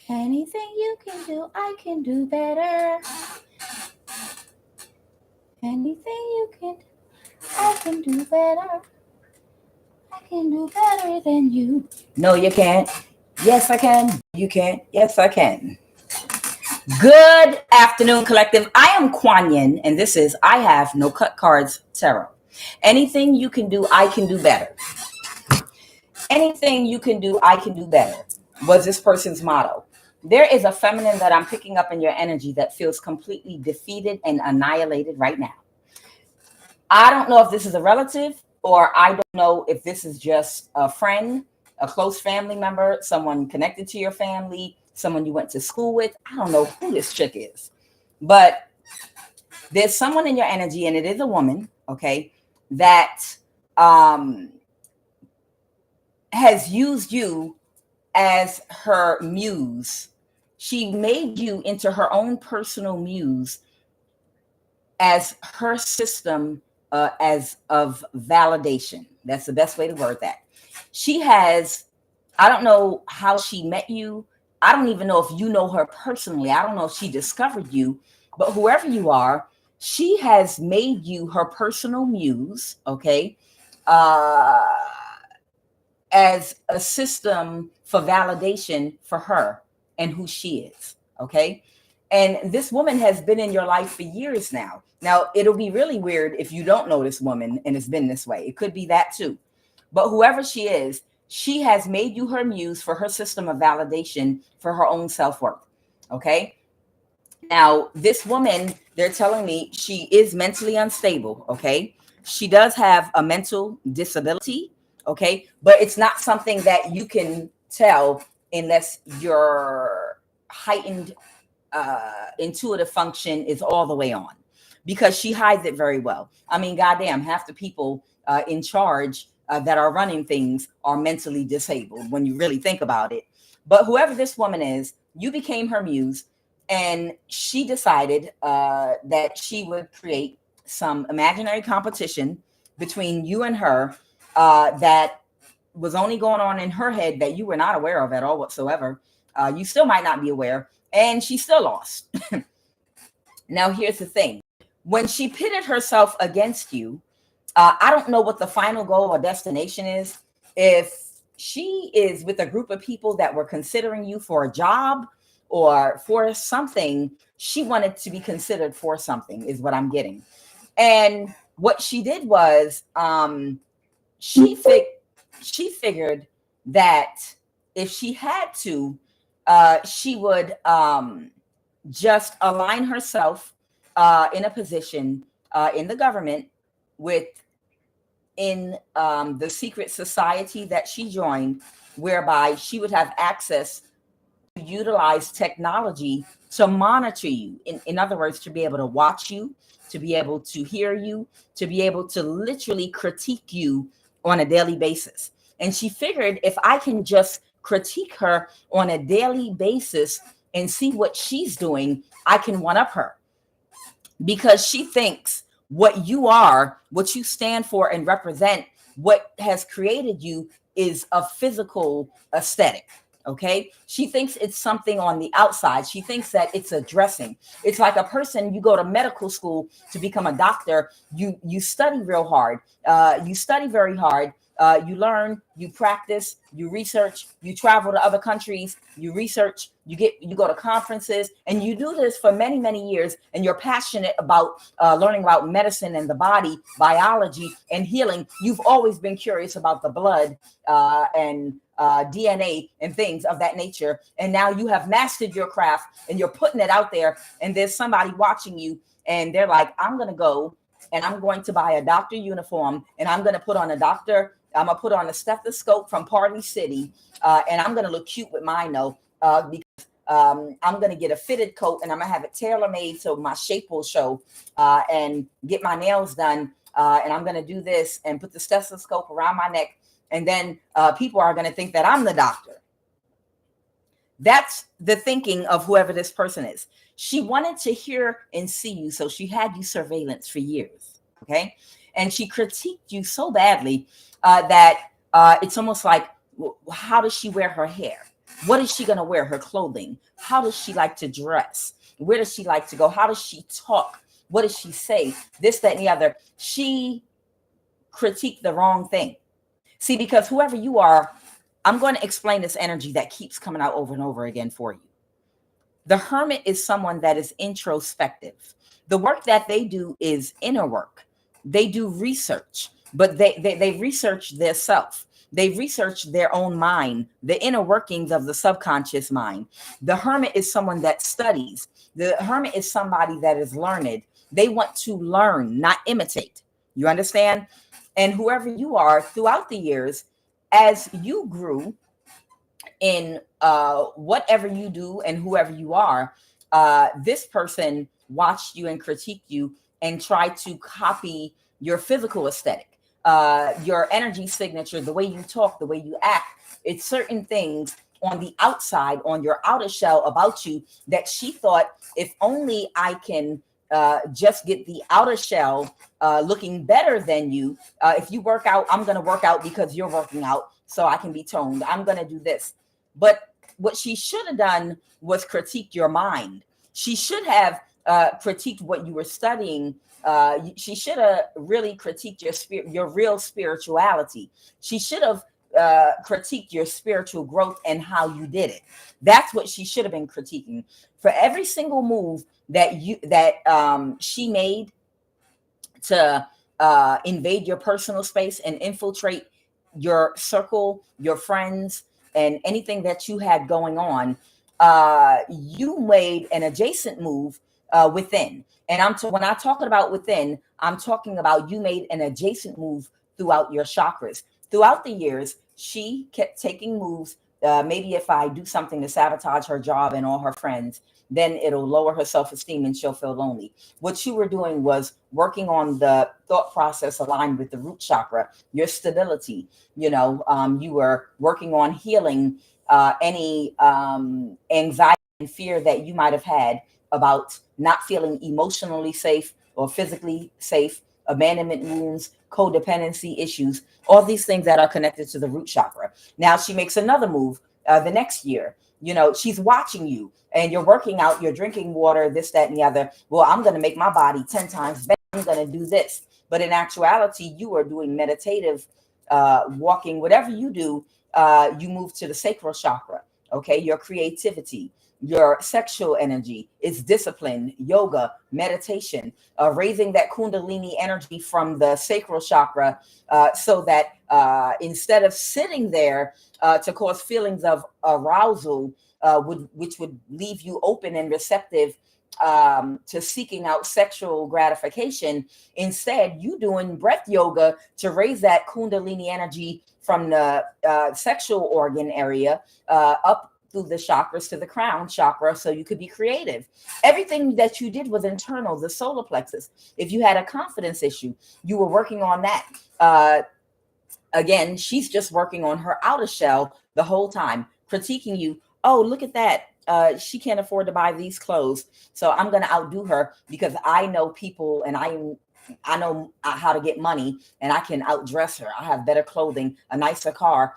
Anything you can do, I can do better. Anything you can do, I can do better. I can do better than you. No, you can't. Yes, I can. You can't. Yes, I can. Good afternoon, collective. I am QUAN, and this is I Have No Cut Cards Tarot. Anything you can do, I can do better. Anything you can do, I can do better, was this person's motto. There is a feminine that I'm picking up in your energy that feels completely defeated and annihilated right now. I don't know if this is a relative, or I don't know if this is just a friend, a close family member, someone connected to your family, someone you went to school with. I don't know who this chick is, but there's someone in your energy, and it is a woman, okay, that has used you as her muse. She made you into her own personal muse as her system as of validation. That's the best way to word that. She has, I don't know how she met you. I don't even know if you know her personally. I don't know if she discovered you, but whoever you are, she has made you her personal muse, okay, as a system for validation for her and who she is, okay? And this woman has been in your life for years now. Now, it'll be really weird if you don't know this woman and it's been this way. It could be that too. But whoever she is, she has made you her muse for her system of validation for her own self-worth, okay? Now, this woman, they're telling me she is mentally unstable, okay? She does have a mental disability, okay? But it's not something that you can tell unless your heightened intuitive function is all the way on, because she hides it very well. I mean, goddamn, half the people in charge that are running things are mentally disabled when you really think about it. But whoever this woman is, you became her muse, and she decided that she would create some imaginary competition between you and her that was only going on in her head that you were not aware of at all whatsoever. You still might not be aware, and she still lost. Now, here's the thing. When she pitted herself against you, I don't know what the final goal or destination is. If she is with a group of people that were considering you for a job or for something, she wanted to be considered for something, is what I'm getting. And what she did was she figured that if she had to, she would just align herself in a position in the government in the secret society that she joined, whereby she would have access to utilize technology to monitor you. In other words, to be able to watch you, to be able to hear you, to be able to literally critique you on a daily basis. And she figured, if I can just critique her on a daily basis and see what she's doing, I can one up her. Because she thinks what you are, what you stand for and represent, what has created you is a physical aesthetic. Okay. She thinks it's something on the outside. She thinks that it's a dressing. It's like a person, you go to medical school to become a doctor. You study real hard. You study very hard. You learn, you practice, you research, you travel to other countries, you research, you go to conferences, and you do this for many, many years. And you're passionate about learning about medicine and the body, biology and healing. You've always been curious about the blood and DNA and things of that nature. And now you have mastered your craft and you're putting it out there. And there's somebody watching you and they're like, I'm going to go and I'm going to buy a doctor uniform and I'm going to put on I'm going to put on a stethoscope from Party City and I'm going to look cute with mine though, because I'm going to get a fitted coat and I'm going to have it tailor-made so my shape will show and get my nails done. And I'm going to do this and put the stethoscope around my neck. And then people are going to think that I'm the doctor. That's the thinking of whoever this person is. She wanted to hear and see you. So she had you surveillance for years. Okay. And she critiqued you so badly that it's almost like, how does she wear her hair? What is she going to wear? Her clothing. How does she like to dress? Where does she like to go? How does she talk? What does she say? This, that, and the other. She critiqued the wrong thing. See, because whoever you are, I'm going to explain this energy that keeps coming out over and over again for you. The hermit is someone that is introspective. The work that they do is inner work. They do research, but they research their self. They research their own mind, the inner workings of the subconscious mind. The hermit is someone that studies. The hermit is somebody that is learned. They want to learn, not imitate. You understand? And whoever you are throughout the years, as you grew in whatever you do and whoever you are, this person watched you and critiqued you and tried to copy your physical aesthetic, your energy signature, the way you talk, the way you act. It's certain things on the outside, on your outer shell about you that she thought, if only I can just get the outer shell looking better than you. If you work out, I'm going to work out because you're working out so I can be toned. I'm going to do this. But what she should have done was critique your mind. She should have critiqued what you were studying. She should have really critiqued your spirit, your real spirituality. She should have critiqued your spiritual growth and how you did it. That's what she should have been critiquing. For every single move that she made to invade your personal space and infiltrate your circle, your friends, and anything that you had going on, you made an adjacent move within. And when I'm talking about within, I'm talking about you made an adjacent move throughout your chakras. Throughout the years, she kept taking moves. Maybe if I do something to sabotage her job and all her friends, then it'll lower her self-esteem and she'll feel lonely. What you were doing was working on the thought process aligned with the root chakra, your stability. You were working on healing any anxiety and fear that you might have had about not feeling emotionally safe or physically safe, abandonment wounds, codependency issues, all these things that are connected to the root chakra. Now she makes another move the next year. She's watching you and you're working out, you're drinking water, this, that, and the other. Well, I'm going to make my body 10 times better. I'm going to do this. But in actuality, you are doing meditative walking. Whatever you do, you move to the sacral chakra. Okay. Your creativity, your sexual energy, is discipline, yoga, meditation, raising that kundalini energy from the sacral chakra so that instead of sitting there to cause feelings of arousal, which would leave you open and receptive to seeking out sexual gratification, instead you doing breath yoga to raise that kundalini energy from the sexual organ area up through the chakras to the crown chakra so you could be creative. Everything that you did was internal, the solar plexus. If you had a confidence issue, you were working on that. Again, she's just working on her outer shell the whole time, critiquing you. Oh, look at that. She can't afford to buy these clothes, so I'm going to outdo her because I know people and I know how to get money and I can outdress her. I have better clothing, a nicer car.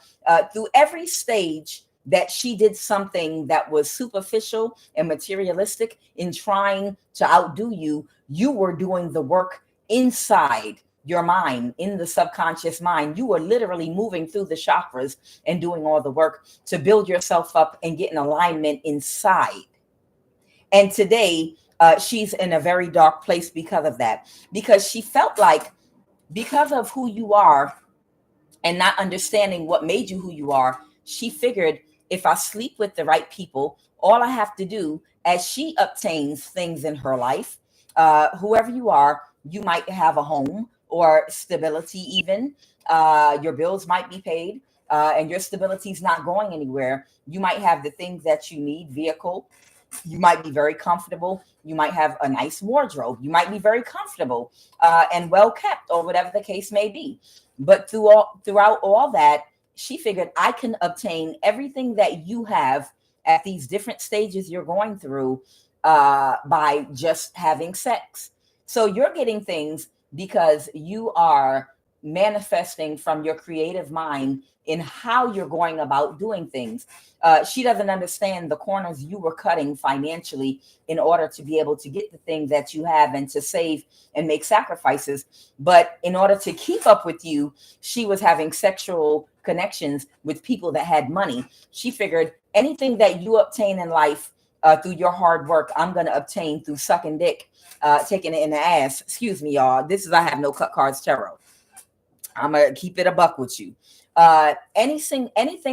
Through every stage that she did something that was superficial and materialistic in trying to outdo you, you were doing the work inside your mind, in the subconscious mind. You were literally moving through the chakras and doing all the work to build yourself up and get in alignment inside. And today, she's in a very dark place because of that, because she felt like because of who you are and not understanding what made you who you are, she figured if I sleep with the right people, all I have to do as she obtains things in her life, whoever you are, you might have a home or stability even. Your bills might be paid and your stability is not going anywhere. You might have the things that you need, vehicle. You might be very comfortable. You might have a nice wardrobe. You might be very comfortable and well kept or whatever the case may be. But throughout all that, she figured I can obtain everything that you have at these different stages you're going through by just having sex. So you're getting things because you are manifesting from your creative mind in how you're going about doing things. She doesn't understand the corners you were cutting financially in order to be able to get the thing that you have and to save and make sacrifices. But in order to keep up with you, she was having sexual connections with people that had money. She figured anything that you obtain in life through your hard work, I'm going to obtain through sucking dick, taking it in the ass. Excuse me, y'all. This is I Have No Cut Cards Tarot. I'm going to keep it a buck with you. Anything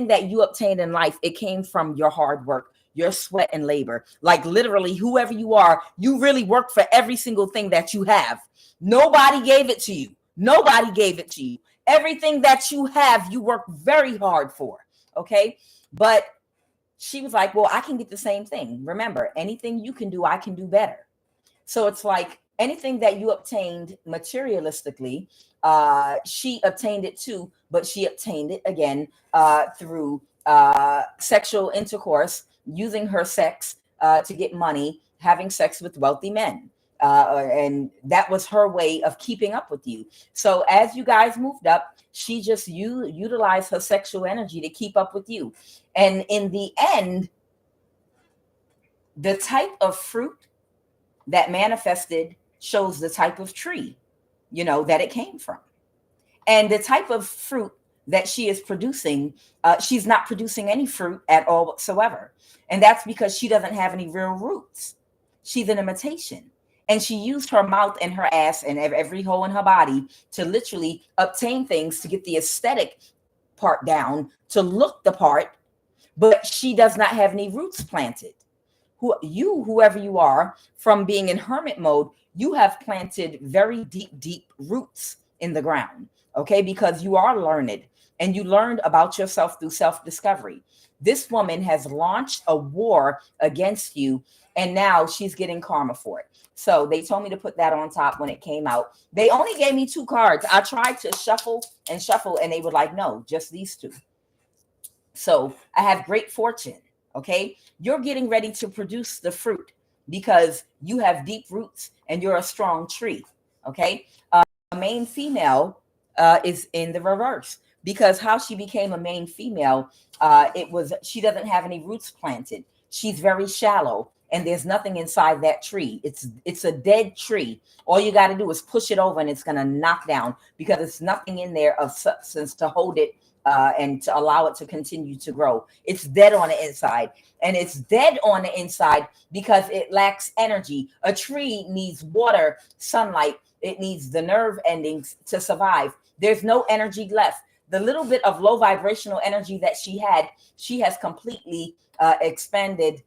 that you obtained in life, it came from your hard work, your sweat and labor. Like literally, whoever you are, you really worked for every single thing that you have. Nobody gave it to you. Nobody gave it to you. Everything that you have, you work very hard for. Okay. But she was like, well, I can get the same thing. Remember, anything you can do, I can do better. So it's like anything that you obtained materialistically, she obtained it too, but she obtained it again through sexual intercourse, using her sex to get money, having sex with wealthy men. And that was her way of keeping up with you. So as you guys moved up, she just utilized her sexual energy to keep up with you. And in the end, the type of fruit that manifested shows the type of tree, that it came from. And the type of fruit that she is producing, she's not producing any fruit at all whatsoever. And that's because she doesn't have any real roots. She's an imitation. And she used her mouth and her ass and every hole in her body to literally obtain things to get the aesthetic part down, to look the part, but she does not have any roots planted. Whoever you are, from being in hermit mode, you have planted very deep roots in the ground, okay? Because you are learned and you learned about yourself through self-discovery. This woman has launched a war against you, and now she's getting karma for it. So they told me to put that on top when it came out. They only gave me 2 cards. I tried to shuffle, and they were like, no, just these 2. So I have great fortune, okay? You're getting ready to produce the fruit because you have deep roots and you're a strong tree, okay? A main female is in the reverse, because how she became a main female, she doesn't have any roots planted. She's very shallow. And there's nothing inside that tree. It's a dead tree. All you got to do is push it over and it's going to knock down, because there's nothing in there of substance to hold it and to allow it to continue to grow. It's dead on the inside. And it's dead on the inside because it lacks energy. A tree needs water, sunlight. It needs the nerve endings to survive. There's no energy left. The little bit of low vibrational energy that she has completely expanded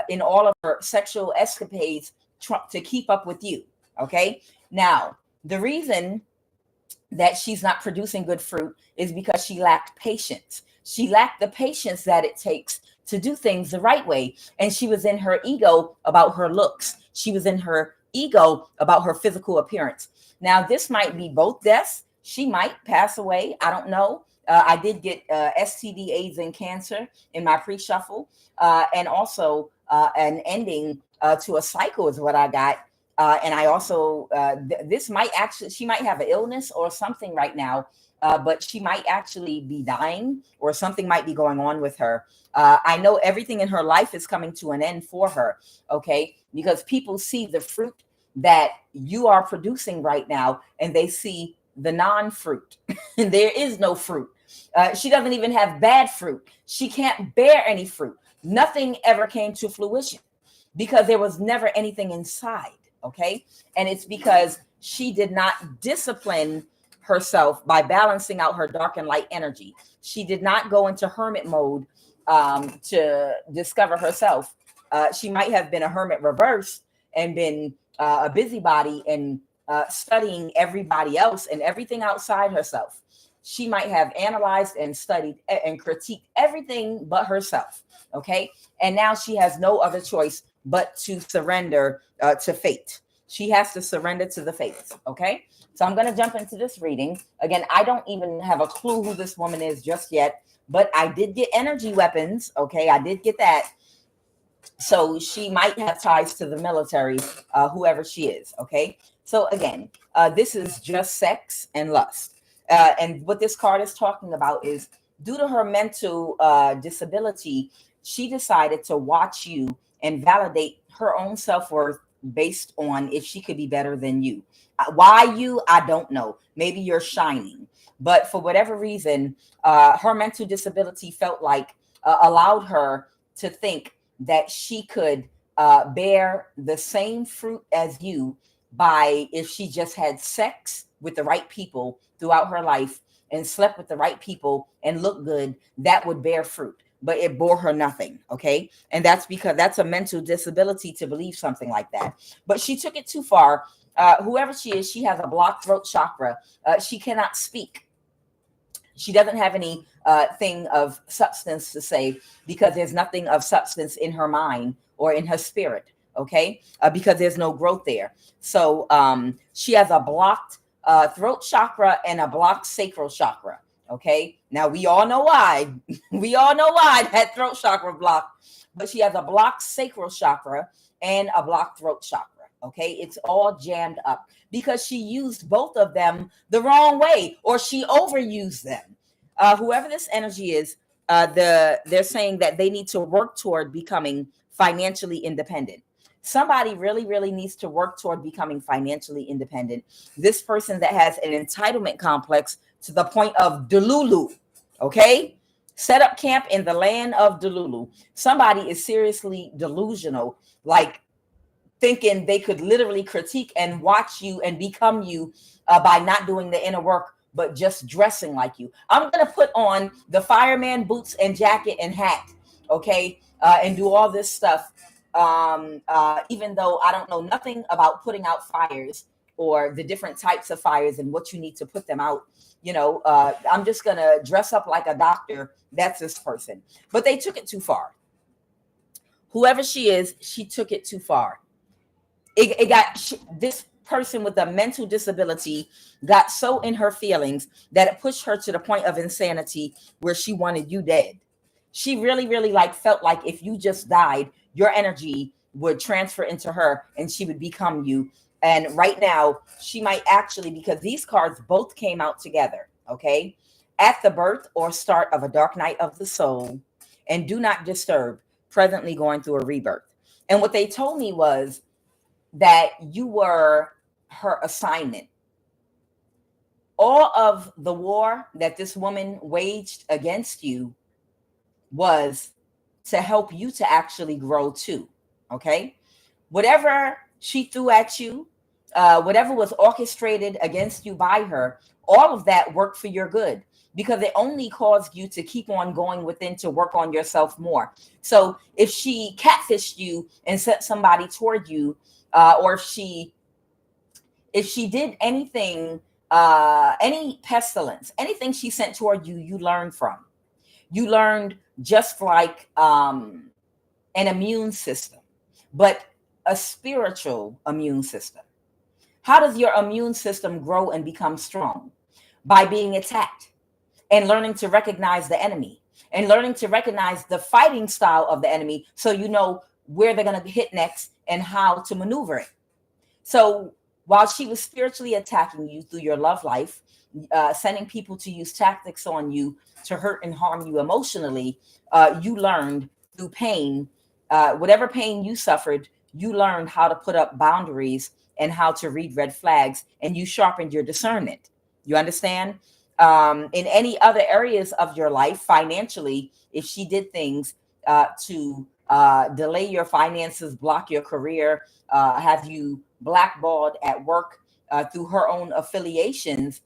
in all of her sexual escapades to keep up with you. Okay. Now, the reason that she's not producing good fruit is because she lacked patience. She lacked the patience that it takes to do things the right way. And she was in her ego about her looks. She was in her ego about her physical appearance. Now, this might be both deaths. She might pass away. I don't know. I did get STD, AIDS, and cancer in my pre-shuffle. And also an ending to a cycle is what I got. And I also, she might have an illness or something right now, but she might actually be dying, or something might be going on with her. I know everything in her life is coming to an end for her, okay? Because people see the fruit that you are producing right now, and they see the non-fruit. There is no fruit. She doesn't even have bad fruit. She can't bear any fruit. Nothing ever came to fruition because there was never anything inside. Okay. And it's because she did not discipline herself by balancing out her dark and light energy. She did not go into hermit mode to discover herself. She might have been a hermit reverse and been a busybody and studying everybody else and everything outside herself. She might have analyzed and studied and critiqued everything but herself. Okay. And now she has no other choice but to surrender to fate. She has to surrender to the fates. Okay. So I'm going to jump into this reading. Again, I don't even have a clue who this woman is just yet, but I did get energy weapons. Okay. I did get that. So she might have ties to the military, whoever she is. Okay. So again, This is just sex and lust. And what this card is talking about is, due to her mental disability, she decided to watch you and validate her own self-worth based on if she could be better than you. Why you? I don't know. Maybe you're shining. But for whatever reason, her mental disability felt like allowed her to think that she could bear the same fruit as you by if she just had sex with the right people throughout her life and slept with the right people and looked good, that would bear fruit. But it bore her nothing. Okay. And that's because that's a mental disability to believe something like that. But she took it too far. Whoever she is, she has a blocked throat chakra. She cannot speak. She doesn't have any thing of substance to say because there's nothing of substance in her mind or in her spirit. Okay. Because there's no growth there. So she has a blocked throat chakra and a blocked sacral chakra. Okay. Now we all know why. We all know why that throat chakra blocked, but she has a blocked sacral chakra and a blocked throat chakra. Okay. It's all jammed up because she used both of them the wrong way, or she overused them. Whoever this energy is, they're saying that they need to work toward becoming financially independent. Somebody really, really needs to work toward becoming financially independent. This person that has an entitlement complex to the point of Delulu, okay? Set up camp in the land of Delulu. Somebody is seriously delusional, like thinking they could literally critique and watch you and become you by not doing the inner work, but just dressing like you. I'm going to put on the fireman boots and jacket and hat, okay, and do all this stuff. Even though I don't know nothing about putting out fires or the different types of fires and what you need to put them out, I'm just going to dress up like a doctor. That's this person. But they took it too far. Whoever she is, she took it too far. This person with a mental disability got so in her feelings that it pushed her to the point of insanity where she wanted you dead. She really, really felt like if you just died, your energy would transfer into her and she would become you. And right now, she might actually, because these cards both came out together, okay? At the birth or start of a dark night of the soul, and do not disturb, presently going through a rebirth. And what they told me was that you were her assignment. All of the war that this woman waged against you was to help you to actually grow too, okay? Whatever she threw at you, whatever was orchestrated against you by her, all of that worked for your good because it only caused you to keep on going within to work on yourself more. So if she catfished you and sent somebody toward you, or if she did anything, any pestilence, anything she sent toward you, you learned from. You learned just like an immune system, but a spiritual immune system. How does your immune system grow and become strong? By being attacked and learning to recognize the enemy and learning to recognize the fighting style of the enemy so you know where they're going to hit next and how to maneuver it. So while she was spiritually attacking you through your love life, sending people to use tactics on you to hurt and harm you emotionally, you learned through pain, whatever pain you suffered, you learned how to put up boundaries and how to read red flags, and you sharpened your discernment. You understand? In any other areas of your life, financially, if she did things to delay your finances, block your career, have you blackballed at work through her own affiliations,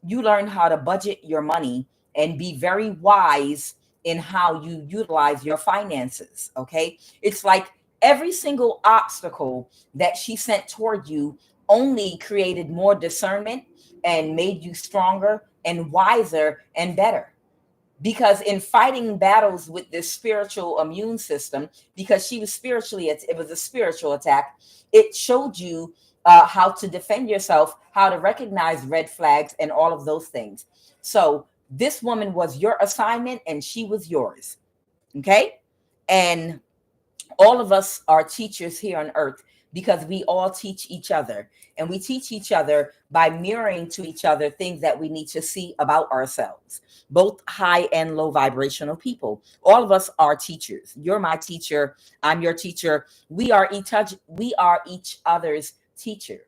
you learn how to budget your money and be very wise in how you utilize your finances. Okay. It's like every single obstacle that she sent toward you only created more discernment and made you stronger and wiser and better. Because in fighting battles with this spiritual immune system, because she was spiritually, it was a spiritual attack, it showed you how to defend yourself, how to recognize red flags and all of those things. So this woman was your assignment and she was yours. Okay. And all of us are teachers here on earth. because we all teach each other, and we teach each other by mirroring to each other things that we need to see about ourselves, both high and low vibrational people. All of us are teachers. You're my teacher. I'm your teacher. We are each other's teacher.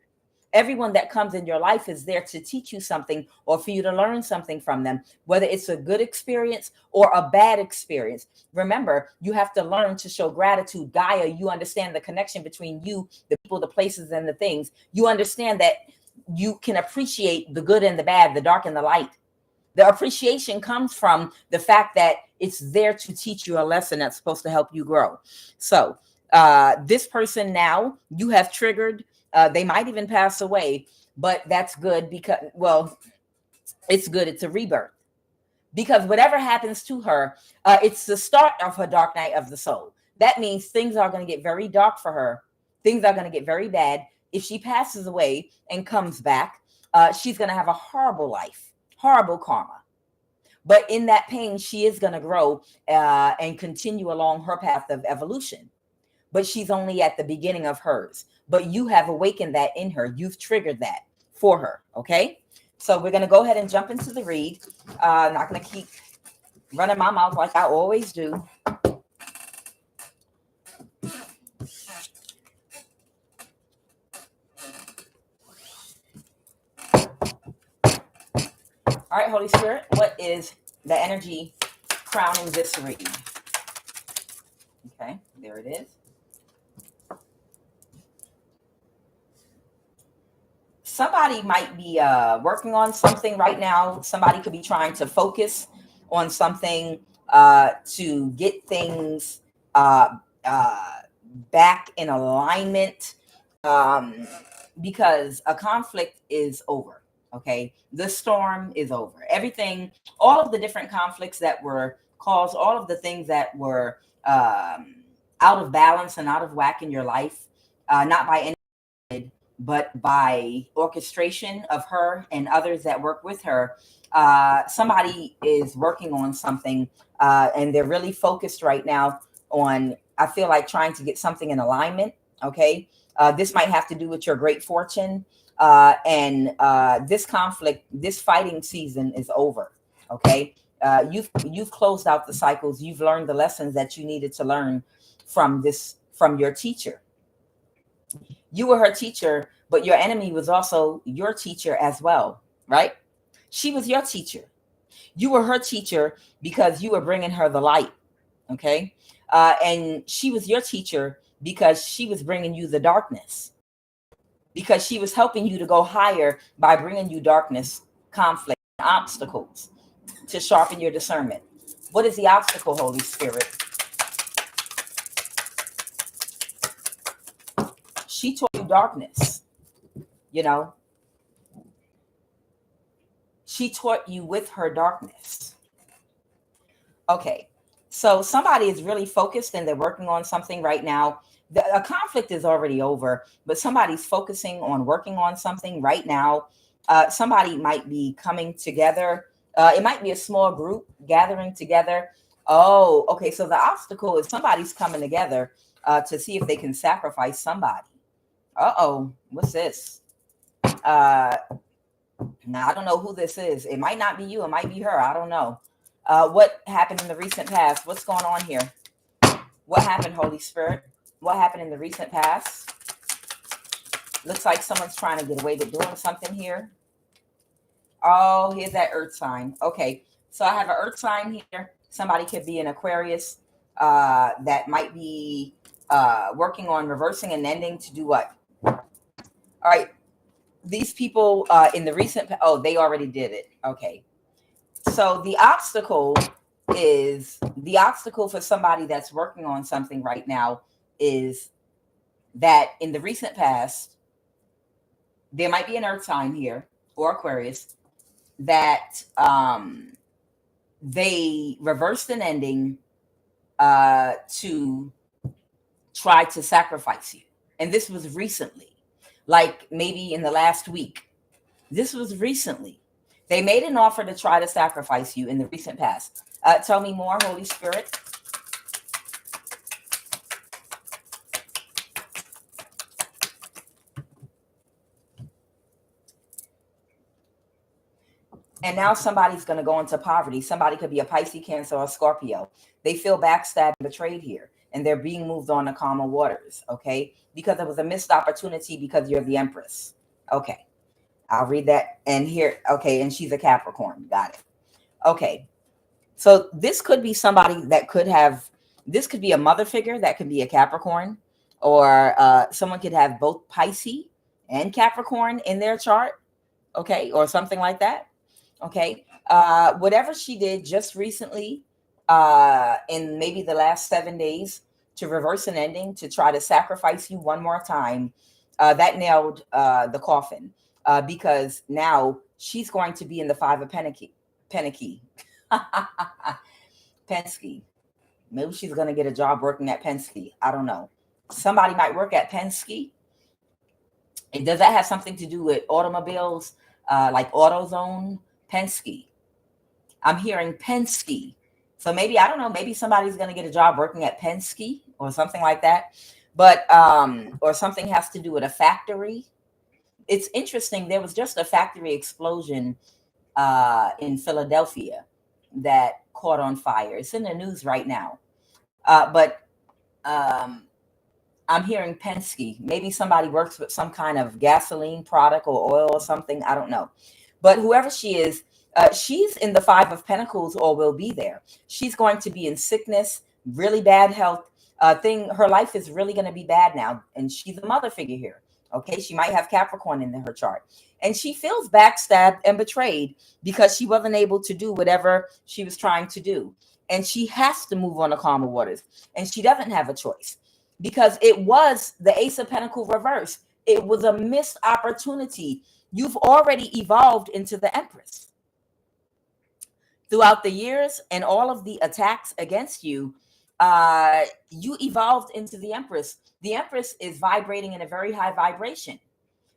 Everyone that comes in your life is there to teach you something or for you to learn something from them, whether it's a good experience or a bad experience. Remember, you have to learn to show gratitude. Gaia, you understand the connection between you, the people, the places, and the things. You understand that you can appreciate the good and the bad, the dark and the light. The appreciation comes from the fact that it's there to teach you a lesson that's supposed to help you grow. So this person now, you have triggered. They might even pass away, but that's good because, well, it's good. It's a rebirth, because whatever happens to her, it's the start of her dark night of the soul. That means things are going to get very dark for her. Things are going to get very bad. If she passes away and comes back, she's going to have a horrible life, horrible karma. But in that pain, she is going to grow and continue along her path of evolution. But she's only at the beginning of hers. But you have awakened that in her. You've triggered that for her. Okay. So we're going to go ahead and jump into the read. I'm not going to keep running my mouth like I always do. All right, Holy Spirit, what is the energy crowning this read? Okay, there it is. Somebody might be working on something right now. Somebody could be trying to focus on something to get things back in alignment, because a conflict is over. Okay, the storm is over. Everything, all of the different conflicts that were caused, all of the things that were out of balance and out of whack in your life, not by any, but by orchestration of her and others that work with her. Somebody is working on something and they're really focused right now on, I feel like, trying to get something in alignment. Okay. This might have to do with your great fortune. And this conflict, this fighting season is over. Okay. You've closed out the cycles. You've learned the lessons that you needed to learn from your teacher. You were her teacher, but your enemy was also your teacher as well, right? She was your teacher. You were her teacher because you were bringing her the light, okay? And she was your teacher because she was bringing you the darkness, because she was helping you to go higher by bringing you darkness, conflict, obstacles to sharpen your discernment. What is the obstacle, Holy Spirit? She taught you darkness, you know. She taught you with her darkness. Okay, so somebody is really focused and they're working on something right now. A conflict is already over, but somebody's focusing on working on something right now. Somebody might be coming together. It might be a small group gathering together. Oh, okay, so the obstacle is somebody's coming together to see if they can sacrifice somebody. Uh-oh, what's this? Now, I don't know who this is. It might not be you. It might be her. I don't know. What happened in the recent past? What's going on here? What happened, Holy Spirit? What happened in the recent past? Looks like someone's trying to get away with doing something here. Oh, here's that earth sign. Okay, so I have an earth sign here. Somebody could be an Aquarius that might be working on reversing and ending to do what? All right. These people in the recent, oh, they already did it. Okay. So the obstacle for somebody that's working on something right now is that in the recent past, there might be an earth sign here or Aquarius that they reversed an ending to try to sacrifice you. And this was recently. Like maybe in the last week. This was recently. They made an offer to try to sacrifice you in the recent past. Tell me more, Holy Spirit. And now somebody's going to go into poverty. Somebody could be a Pisces, Cancer, or Scorpio. They feel backstabbed, betrayed here, and they're being moved on to calmer waters, okay? Because it was a missed opportunity because you're the Empress. Okay, I'll read that. And here, okay, and she's a Capricorn. Got it. Okay, so this could be somebody that could have, this could be a mother figure that could be a Capricorn, or someone could have both Pisces and Capricorn in their chart, okay, or something like that. Okay. Whatever she did just recently, in maybe the last 7 days to reverse an ending, to try to sacrifice you one more time, that nailed the coffin, because now she's going to be in the Five of Penske. Penske. Maybe she's going to get a job working at Penske. I don't know. Somebody might work at Penske. And does that have something to do with automobiles, like AutoZone? Penske. I'm hearing Penske. So maybe, I don't know, maybe somebody's going to get a job working at Penske or something like that. But, or something has to do with a factory. It's interesting. There was just a factory explosion in Philadelphia that caught on fire. It's in the news right now. But I'm hearing Penske. Maybe somebody works with some kind of gasoline product or oil or something. I don't know. But whoever she is, she's in the Five of Pentacles, or will be there. She's going to be in sickness, really bad health thing. Her life is really going to be bad now. And she's a mother figure here. Okay. She might have Capricorn in her chart. And she feels backstabbed and betrayed because she wasn't able to do whatever she was trying to do. And she has to move on to calmer waters. And she doesn't have a choice, because it was the Ace of Pentacles reverse. It was a missed opportunity. You've already evolved into the Empress. Throughout the years and all of the attacks against you, you evolved into the Empress. The Empress is vibrating in a very high vibration.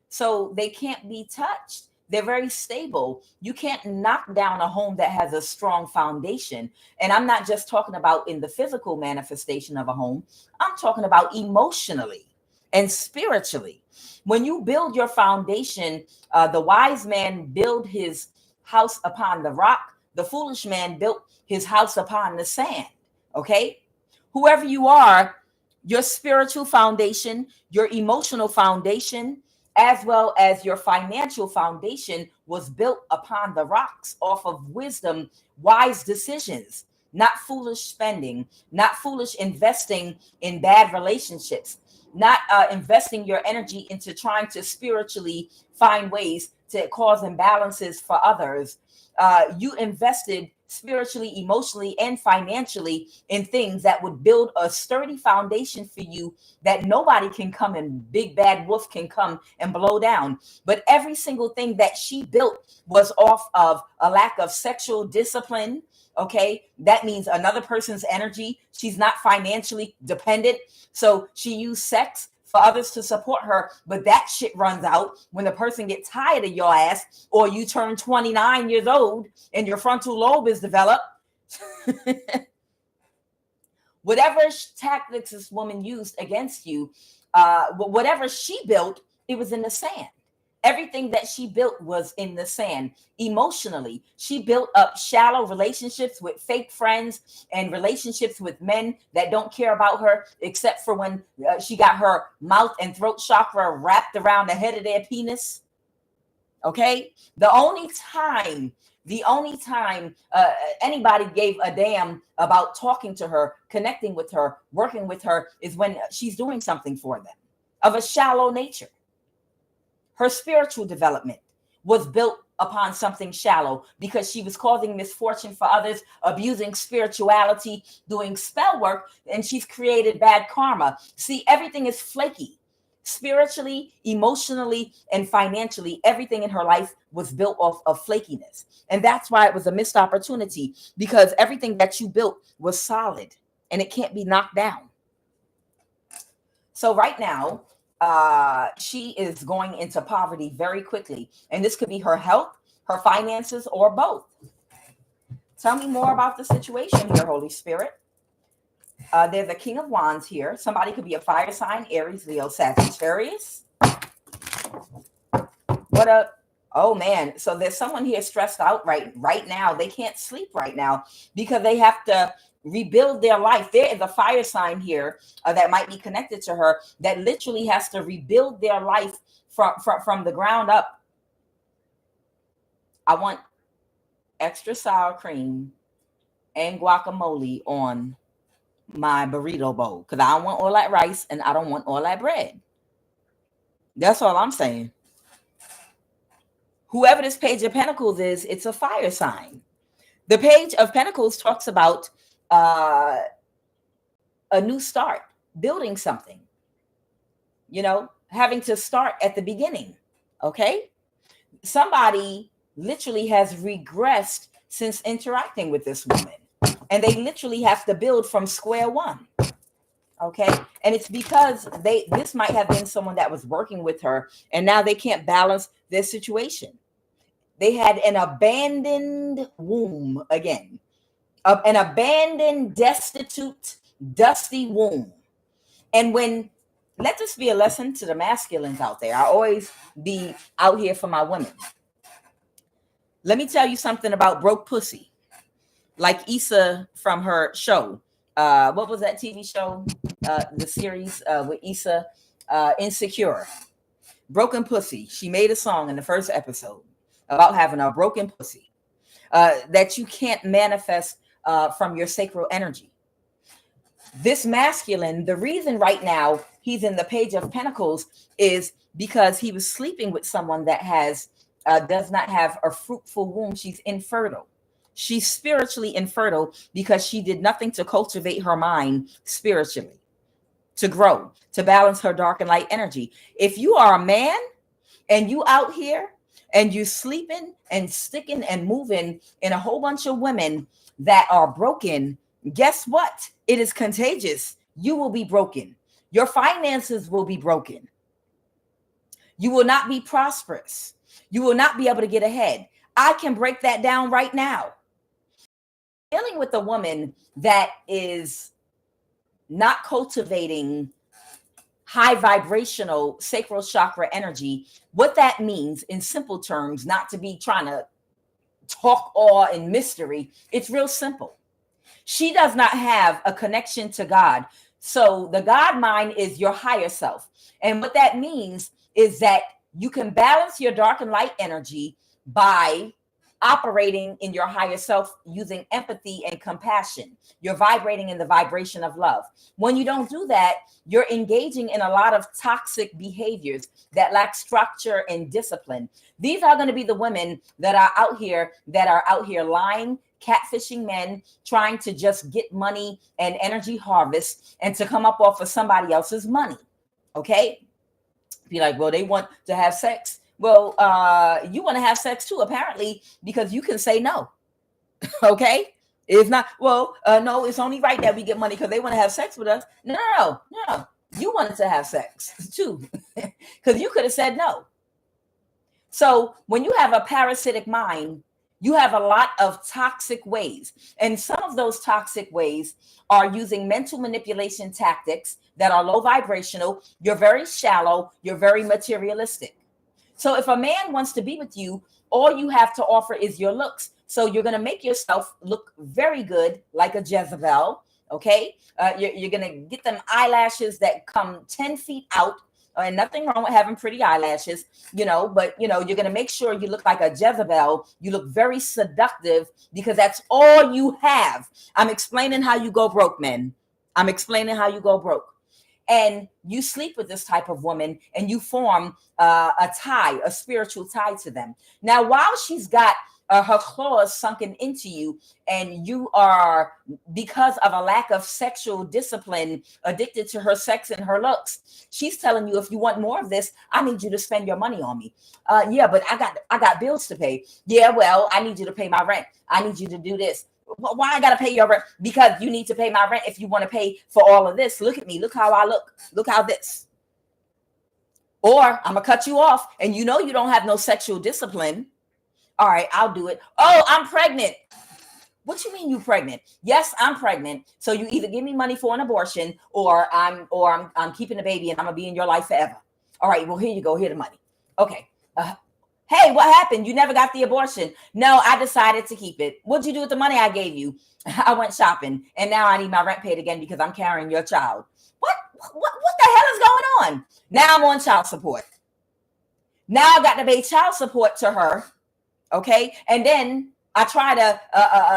So they can't be touched. They're very stable. You can't knock down a home that has a strong foundation. And I'm not just talking about in the physical manifestation of a home. I'm talking about emotionally and spiritually. When you build your foundation, the wise man built his house upon the rock. The foolish man built his house upon the sand. Okay? Whoever you are, your spiritual foundation, your emotional foundation, as well as your financial foundation was built upon the rocks, off of wisdom, wise decisions, not foolish spending, not foolish investing in bad relationships, not investing your energy into trying to spiritually find ways to cause imbalances for others. You invested spiritually, emotionally, and financially in things that would build a sturdy foundation for you that nobody can come, and big bad wolf can come and blow down. But every single thing that she built was off of a lack of sexual discipline. Okay, that means another person's energy. She's not financially dependent, so she used sex for others to support her, but that shit runs out when the person gets tired of your ass, or you turn 29 years old and your frontal lobe is developed. Whatever tactics this woman used against you, whatever she built, it was in the sand. Everything that she built was in the sand. Emotionally, she built up shallow relationships with fake friends and relationships with men that don't care about her, except for when she got her mouth and throat chakra wrapped around the head of their penis. Okay? The only time anybody gave a damn about talking to her, connecting with her, working with her is when she's doing something for them of a shallow nature. Her spiritual development was built upon something shallow because she was causing misfortune for others, abusing spirituality, doing spell work, and she's created bad karma. See, everything is flaky. Spiritually, emotionally, and financially, everything in her life was built off of flakiness. And that's why it was a missed opportunity, because everything that you built was solid and it can't be knocked down. So right now, she is going into poverty very quickly. And this could be her health, her finances, or both. Tell me more about the situation here, Holy Spirit. There's a King of Wands here. Somebody could be a fire sign, Aries, Leo, Sagittarius. What up? Oh man, so there's someone here stressed out right now. They can't sleep right now because they have to rebuild their life. There is a fire sign here that might be connected to her that literally has to rebuild their life from the ground up. I want extra sour cream and guacamole on my burrito bowl because I don't want all that rice and I don't want all that bread. That's all I'm saying. Whoever this Page of Pentacles is, it's a fire sign. The Page of Pentacles talks about a new start, building something, you know, having to start at the beginning. Okay. Somebody literally has regressed since interacting with this woman, and they literally have to build from square one. Okay. And it's because this might have been someone that was working with her, and now they can't balance their situation. They had an abandoned womb again, an abandoned, destitute, dusty womb. And let this be a lesson to the masculines out there. I always be out here for my women. Let me tell you something about broke pussy. Like Issa from her show. What was that TV show? The series with Issa, Insecure. Broken pussy. She made a song in the first episode about having a broken pussy that you can't manifest from your sacral energy. This masculine, the reason right now he's in the Page of Pentacles is because he was sleeping with someone that does not have a fruitful womb. She's infertile. She's spiritually infertile because she did nothing to cultivate her mind spiritually, to grow, to balance her dark and light energy. If you are a man and you out here and you sleeping and sticking and moving in a whole bunch of women that are broken, guess what? It is contagious. You will be broken. Your finances will be broken. You will not be prosperous. You will not be able to get ahead. I can break that down right now. Dealing with a woman that is not cultivating high vibrational sacral chakra energy, what that means in simple terms, not to be trying to talk awe and mystery, it's real simple. She does not have a connection to God. So the God mind is your higher self. And what that means is that you can balance your dark and light energy by operating in your higher self using empathy and compassion. You're vibrating in the vibration of love. When you don't do that, you're engaging in a lot of toxic behaviors that lack structure and discipline. These are going to be the women that are out here lying, catfishing men, trying to just get money and energy harvest and to come up off of somebody else's money. Okay? Be like, well, they want to have sex. Well, you want to have sex too, apparently, because you can say no. Okay? It's not, well, no, it's only right that we get money because they want to have sex with us. No. You wanted to have sex too, because you could have said no. So when you have a parasitic mind, you have a lot of toxic ways. And some of those toxic ways are using mental manipulation tactics that are low vibrational. You're very shallow. You're very materialistic. So if a man wants to be with you, all you have to offer is your looks. So you're going to make yourself look very good, like a Jezebel. Okay. You're going to get them eyelashes that come 10 feet out. And nothing wrong with having pretty eyelashes, but you're going to make sure you look like a Jezebel. You look very seductive because that's all you have. I'm explaining how you go broke, men. I'm explaining how you go broke. And you sleep with this type of woman and you form a tie, a spiritual tie to them. Now, while she's got her claws sunken into you and you are, because of a lack of sexual discipline, addicted to her sex and her looks, she's telling you, if you want more of this, I need you to spend your money on me. Yeah, but I got bills to pay. Yeah, well, I need you to pay my rent. I need you to do this. Why I gotta pay your rent? Because you need to pay my rent if you want to pay for all of this. Look at me. Look how I look. Look how this. Or I'm gonna cut you off, and you don't have no sexual discipline. All right, I'll do it. Oh, I'm pregnant. What you mean you pregnant? Yes, I'm pregnant. So you either give me money for an abortion, or I'm keeping the baby, and I'm gonna be in your life forever. All right. Well, here you go. Here the money. Okay. Hey, what happened? You never got the abortion. No, I decided to keep it. What'd you do with the money I gave you? I went shopping, and now I need my rent paid again because I'm carrying your child. What the hell is going on? Now I'm on child support. Now I got to pay child support to her. Okay. And then I try to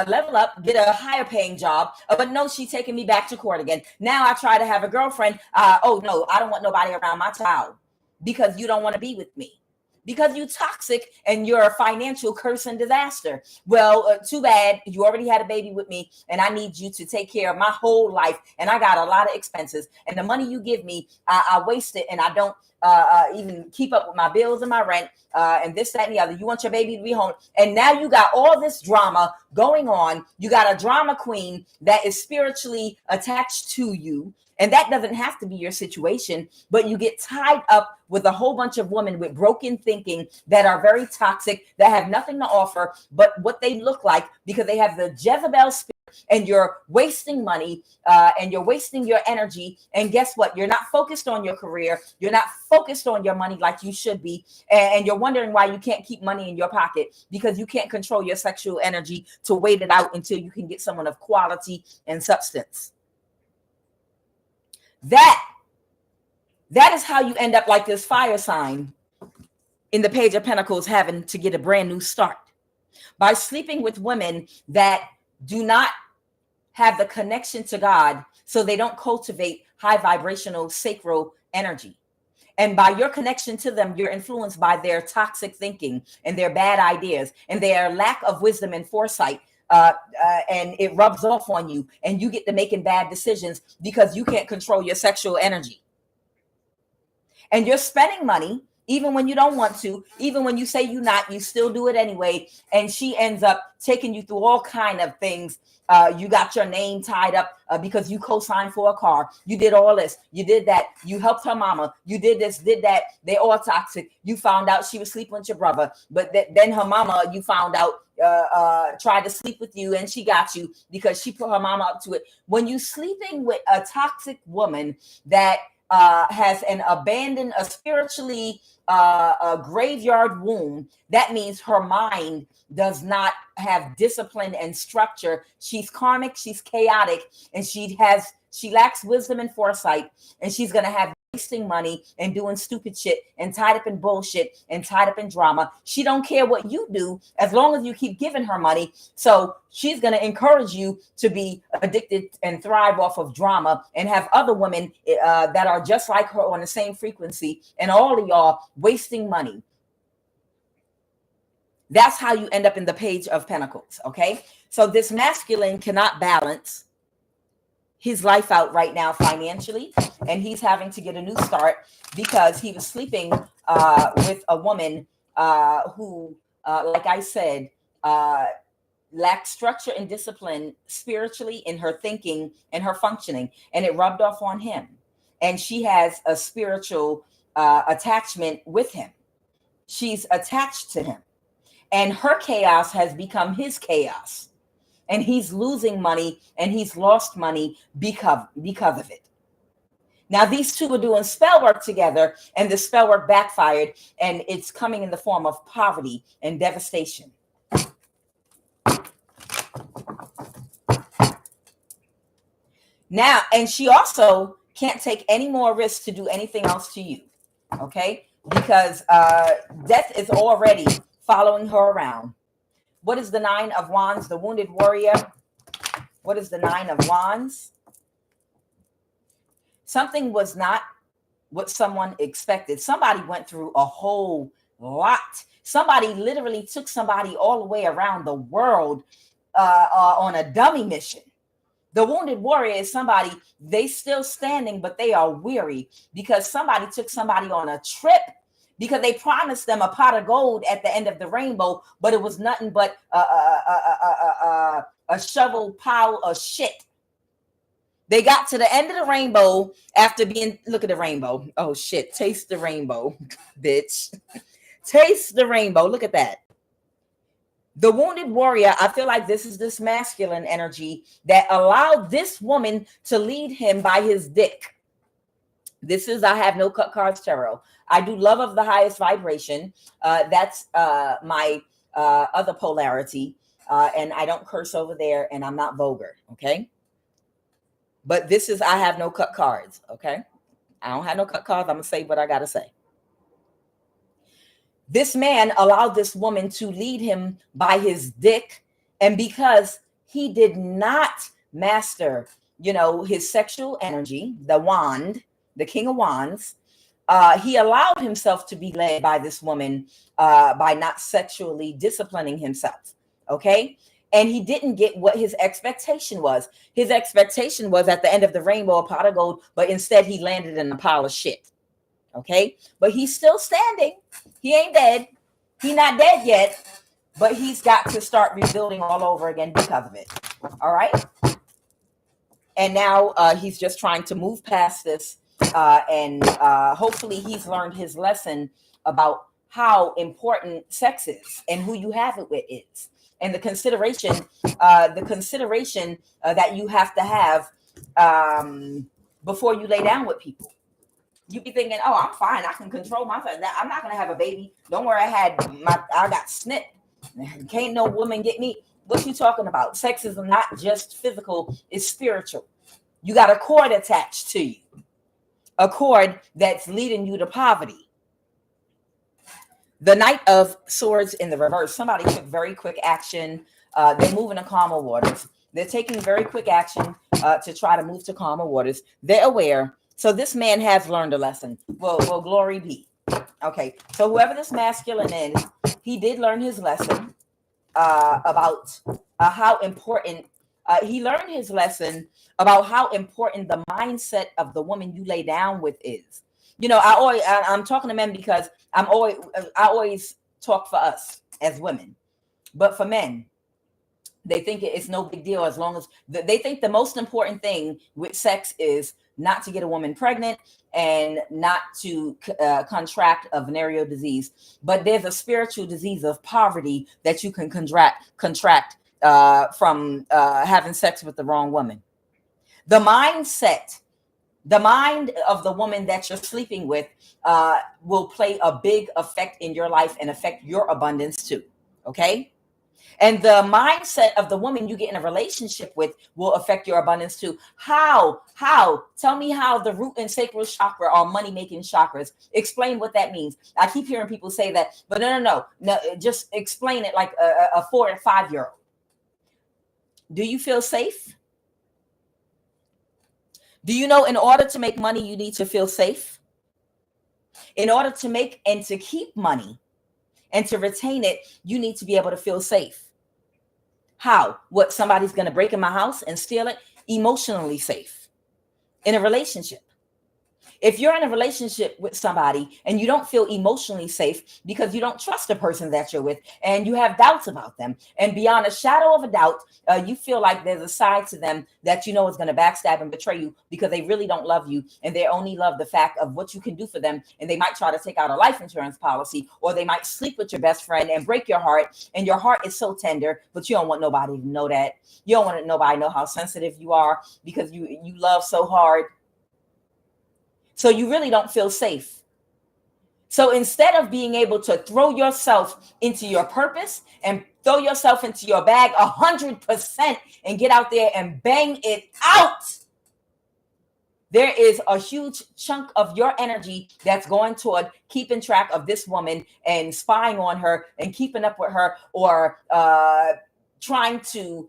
level up, get a higher paying job, but no, she's taking me back to court again. Now I try to have a girlfriend. Oh no, I don't want nobody around my child because you don't want to be with me. Because you toxic and you're a financial curse and disaster. Well, too bad. You already had a baby with me and I need you to take care of my whole life. And I got a lot of expenses. And the money you give me, I waste it and I don't even keep up with my bills and my rent and this, that, and the other. You want your baby to be home. And now you got all this drama going on. You got a drama queen that is spiritually attached to you. And that doesn't have to be your situation, but you get tied up with a whole bunch of women with broken thinking that are very toxic, that have nothing to offer but what they look like because they have the Jezebel spirit, and you're wasting money and you're wasting your energy. And guess what? You're not focused on your career. You're not focused on your money like you should be. And you're wondering why you can't keep money in your pocket because you can't control your sexual energy to wait it out until you can get someone of quality and substance. That is how you end up like this fire sign in the Page of Pentacles, having to get a brand new start by sleeping with women that do not have the connection to God, so they don't cultivate high vibrational sacral energy. And by your connection to them, you're influenced by their toxic thinking and their bad ideas and their lack of wisdom and foresight. And it rubs off on you and you get to making bad decisions because you can't control your sexual energy. And you're spending money even when you don't want to, even when you say you're not, you still do it anyway. And she ends up taking you through all kind of things. You got your name tied up because you co-signed for a car. You did all this. You did that. You helped her mama. You did this, did that. They all toxic. You found out she was sleeping with your brother. But then her mama, you found out, tried to sleep with you and she got you because she put her mama up to it. When you sleeping with a toxic woman that has an abandoned, a spiritually a graveyard womb, that means her mind does not have discipline and structure. She's karmic, she's chaotic, and she lacks wisdom and foresight, and she's going to have wasting money and doing stupid shit and tied up in bullshit and tied up in drama. She don't care what you do as long as you keep giving her money. So she's going to encourage you to be addicted and thrive off of drama and have other women that are just like her on the same frequency, and all of y'all wasting money. That's how you end up in the Page of Pentacles. Okay. So this masculine cannot balance his life out right now financially, and he's having to get a new start because he was sleeping with a woman who, like I said, lacked structure and discipline spiritually in her thinking and her functioning, and it rubbed off on him. And she has a spiritual attachment with him. She's attached to him, and her chaos has become his chaos. And he's losing money and he's lost money because of it. Now, these two are doing spell work together, and the spell work backfired, and it's coming in the form of poverty and devastation. Now, and she also can't take any more risks to do anything else to you, okay? Because death is already following her around. What is the Nine of Wands? The wounded warrior. What is the Nine of Wands? Something was not what someone expected. Somebody went through a whole lot. Somebody literally took somebody all the way around the world on a dummy mission. The wounded warrior is somebody, they still standing, but they are weary because somebody took somebody on a trip, because they promised them a pot of gold at the end of the rainbow, but it was nothing but a shovel pile of shit. They got to the end of the rainbow after being, look at the rainbow. Oh shit, taste the rainbow, bitch. Taste the rainbow, look at that. The wounded warrior, I feel like this is this masculine energy that allowed this woman to lead him by his dick. This is I Have No Cut Cards Tarot. I do love of the highest vibration. That's my other polarity. And I don't curse over there, and I'm not vulgar, okay? But this is I Have No Cut Cards, okay? I don't have no cut cards. I'm going to say what I got to say. This man allowed this woman to lead him by his dick, and because he did not master, his sexual energy, the wand, the king of wands, he allowed himself to be led by this woman by not sexually disciplining himself, okay? And he didn't get what his expectation was. His expectation was at the end of the rainbow, a pot of gold, but instead he landed in a pile of shit, okay? But he's still standing. He ain't dead. He's not dead yet, but he's got to start rebuilding all over again because of it, all right? And now he's just trying to move past this, and hopefully he's learned his lesson about how important sex is and who you have it with is, and the consideration that you have to have before you lay down with people. You be thinking, oh, I'm fine, I can control myself. I'm not gonna have a baby. Don't worry, I got snip. Can't no woman get me. What you talking about? Sex is not just physical, it's spiritual. You got a cord attached to you, a cord that's leading you to poverty. The Knight of Swords in the reverse. Somebody took very quick action. They're moving to calmer waters. They're taking very quick action to try to move to calmer waters. They're aware. So this man has learned a lesson. Well, glory be. Okay, so whoever this masculine is, he did learn his lesson about how important. He learned his lesson about how important the mindset of the woman you lay down with is. I'm talking to men because I always talk for us as women, but for men, they think it's no big deal as long as they think the most important thing with sex is not to get a woman pregnant and not to contract a venereal disease. But there's a spiritual disease of poverty that you can contract from having sex with the wrong woman. The mind of the woman that you're sleeping with will play a big effect in your life and affect your abundance too. Okay. And the mindset of the woman you get in a relationship with will affect your abundance too. How? Tell me how the root and sacral chakra are money-making chakras. Explain what that means. I keep hearing people say that, but no. Just explain it like a 4 or 5-year-old. Do you feel safe? Do you know in order to make money, you need to feel safe? In order to make and to keep money and to retain it, you need to be able to feel safe. How? What, somebody's going to break in my house and steal it? Emotionally safe. In a relationship. If you're in a relationship with somebody and you don't feel emotionally safe because you don't trust the person that you're with and you have doubts about them, and beyond a shadow of a doubt, you feel like there's a side to them that you know is going to backstab and betray you because they really don't love you and they only love the fact of what you can do for them, and they might try to take out a life insurance policy, or they might sleep with your best friend and break your heart, and your heart is so tender, but you don't want nobody to know that. You don't want nobody to know how sensitive you are because you love so hard. So you really don't feel safe. So instead of being able to throw yourself into your purpose and throw yourself into your bag 100% and get out there and bang it out, there is a huge chunk of your energy that's going toward keeping track of this woman and spying on her and keeping up with her, or trying to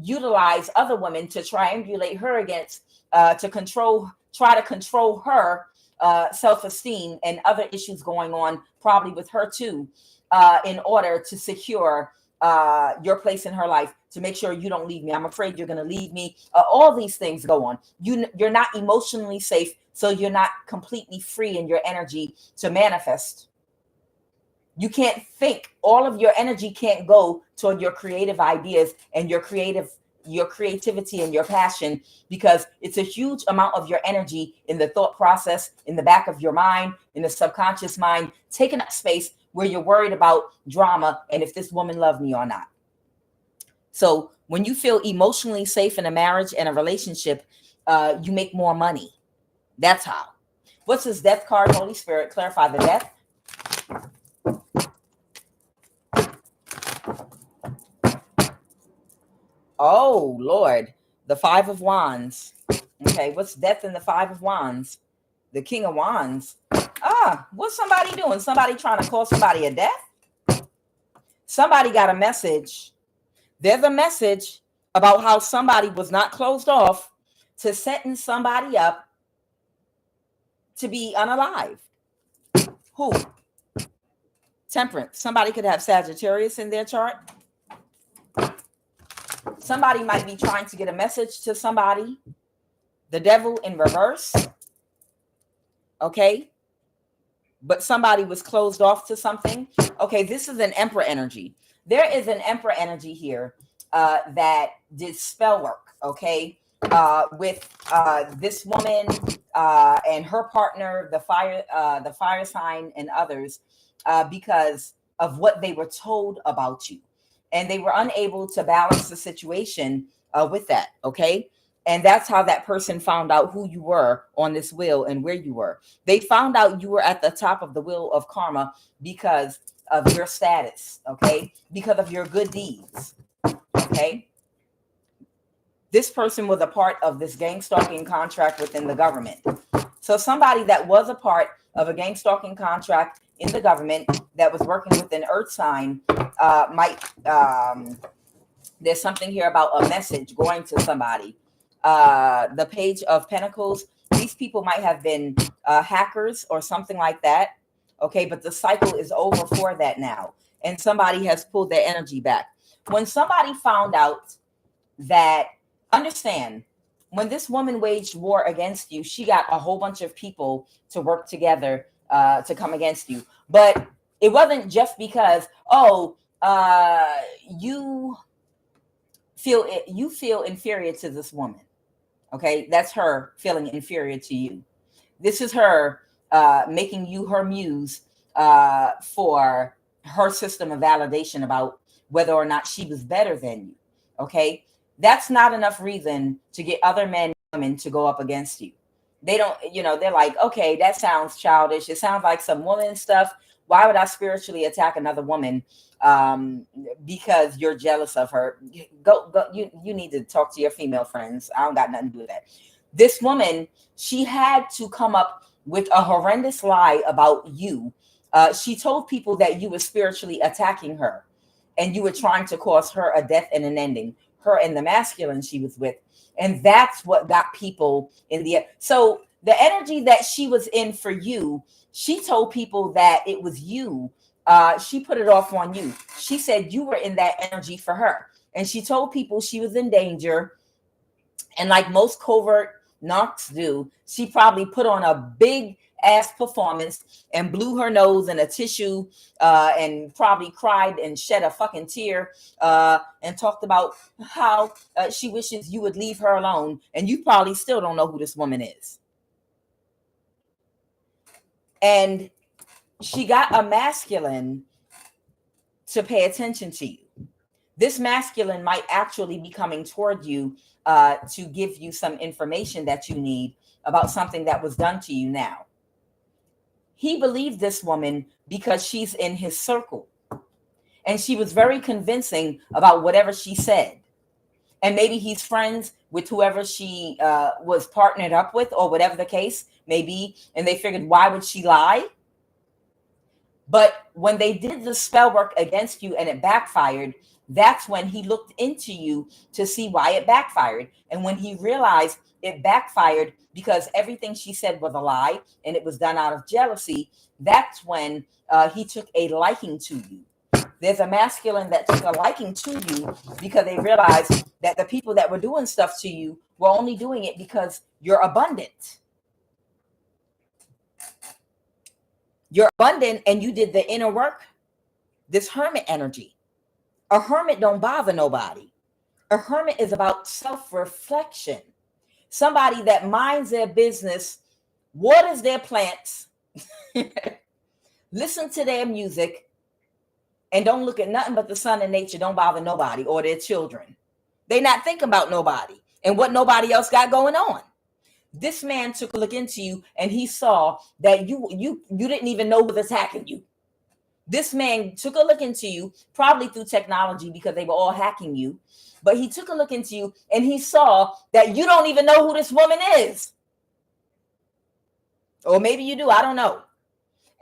utilize other women to triangulate her against, try to control her self-esteem and other issues going on probably with her too, in order to secure your place in her life, to make sure you don't leave me. I'm afraid you're going to leave me. All these things go on. You're not emotionally safe, so you're not completely free in your energy to manifest. You can't think. All of your energy can't go toward your creative ideas and your creativity and your passion, because it's a huge amount of your energy in the thought process, in the back of your mind, in the subconscious mind, taking up space where you're worried about drama and if this woman loved me or not. So when you feel emotionally safe in a marriage and a relationship, you make more money. That's how. What's this death card? Holy Spirit, clarify the death. Oh, Lord. The Five of Wands. Okay, what's death in the Five of Wands? The King of Wands. What's somebody doing? Somebody trying to call somebody a death? Somebody got a message. There's a message about how somebody was not closed off to setting somebody up to be unalived. Who? Temperance. Somebody could have Sagittarius in their chart. Somebody might be trying to get a message to somebody. The Devil in reverse. Okay. But somebody was closed off to something. Okay, this is an Emperor energy. There is an Emperor energy here that did spell work, okay, with this woman and her partner, the fire sign, and others, because of what they were told about you. And they were unable to balance the situation with that, okay? And that's how that person found out who you were on this wheel and where you were. They found out you were at the top of the wheel of karma because of your status, okay? Because of your good deeds, okay? This person was a part of this gang stalking contract within the government. So somebody that was a part of a gang stalking contract in the government that was working with an earth sign might, there's something here about a message going to somebody. The Page of Pentacles, these people might have been hackers or something like that. Okay, but the cycle is over for that now. And somebody has pulled their energy back. When somebody found out that, understand, when this woman waged war against you, she got a whole bunch of people to work together to come against you. But it wasn't just because, you feel inferior to this woman. Okay, that's her feeling inferior to you. This is her making you her muse for her system of validation about whether or not she was better than you. Okay, that's not enough reason to get other men and women to go up against you. They don't, they're like, okay, that sounds childish. It sounds like some woman stuff. Why would I spiritually attack another woman because you're jealous of her? Go. You need to talk to your female friends. I don't got nothing to do with that. This woman, she had to come up with a horrendous lie about you. She told people that you were spiritually attacking her and you were trying to cause her a death and an ending, her and the masculine she was with. And that's what got people in the... So the energy that she was in for you, she told people that it was you. She put it off on you. She said you were in that energy for her. And she told people she was in danger. And like most covert narcs do, she probably put on a big ass performance and blew her nose in a tissue and probably cried and shed a fucking tear and talked about how she wishes you would leave her alone. And you probably still don't know who this woman is. And she got a masculine to pay attention to you. This masculine might actually be coming toward you to give you some information that you need about something that was done to you now. He believed this woman because she's in his circle. And she was very convincing about whatever she said. And maybe he's friends with whoever she was partnered up with or whatever the case may be. And they figured, why would she lie? But when they did the spell work against you and it backfired, that's when he looked into you to see why it backfired. And when he realized it backfired because everything she said was a lie and it was done out of jealousy, that's when he took a liking to you. There's a masculine that took a liking to you because they realized that the people that were doing stuff to you were only doing it because you're abundant. You're abundant and you did the inner work. This hermit energy. A hermit don't bother nobody. A hermit is about self-reflection. Somebody that minds their business, waters their plants, listen to their music, and don't look at nothing but the sun and nature. Don't bother nobody or their children. They not thinking about nobody and what nobody else got going on. This man took a look into you and he saw that you didn't even know who was attacking you. This man took a look into you, probably through technology because they were all hacking you. But he took a look into you and he saw that you don't even know who this woman is. Or maybe you do, I don't know.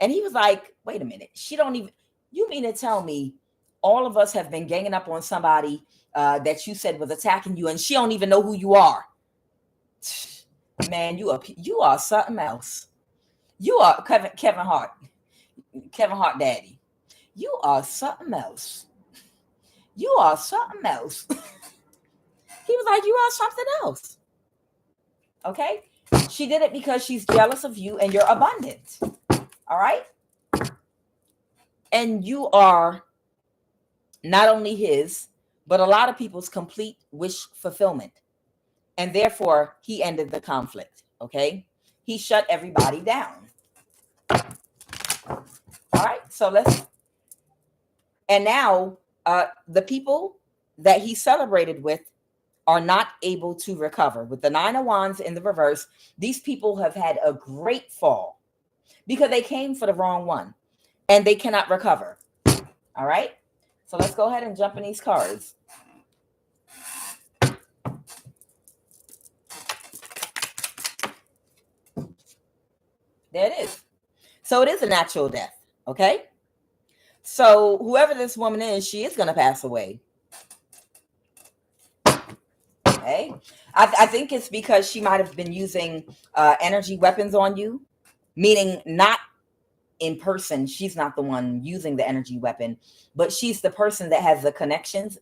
And he was like, wait a minute, she don't even, you mean to tell me all of us have been ganging up on somebody that you said was attacking you and she don't even know who you are? Man, you are something else. You are Kevin Hart daddy. You are something else. You are something else. He was like, you are something else. Okay? She did it because she's jealous of you and your abundance. All right? And you are not only his, but a lot of people's complete wish fulfillment. And therefore, he ended the conflict. Okay? He shut everybody down. All right? So and now the people that he celebrated with are not able to recover. With the Nine of Wands in the reverse, these people have had a great fall because they came for the wrong one and they cannot recover. All right? So let's go ahead and jump in these cards. There it is. So it is a natural death. Okay? So whoever this woman is, she is going to pass away. Okay. I think it's because she might have been using energy weapons on you, meaning not in person. She's not the one using the energy weapon, but she's the person that has the connections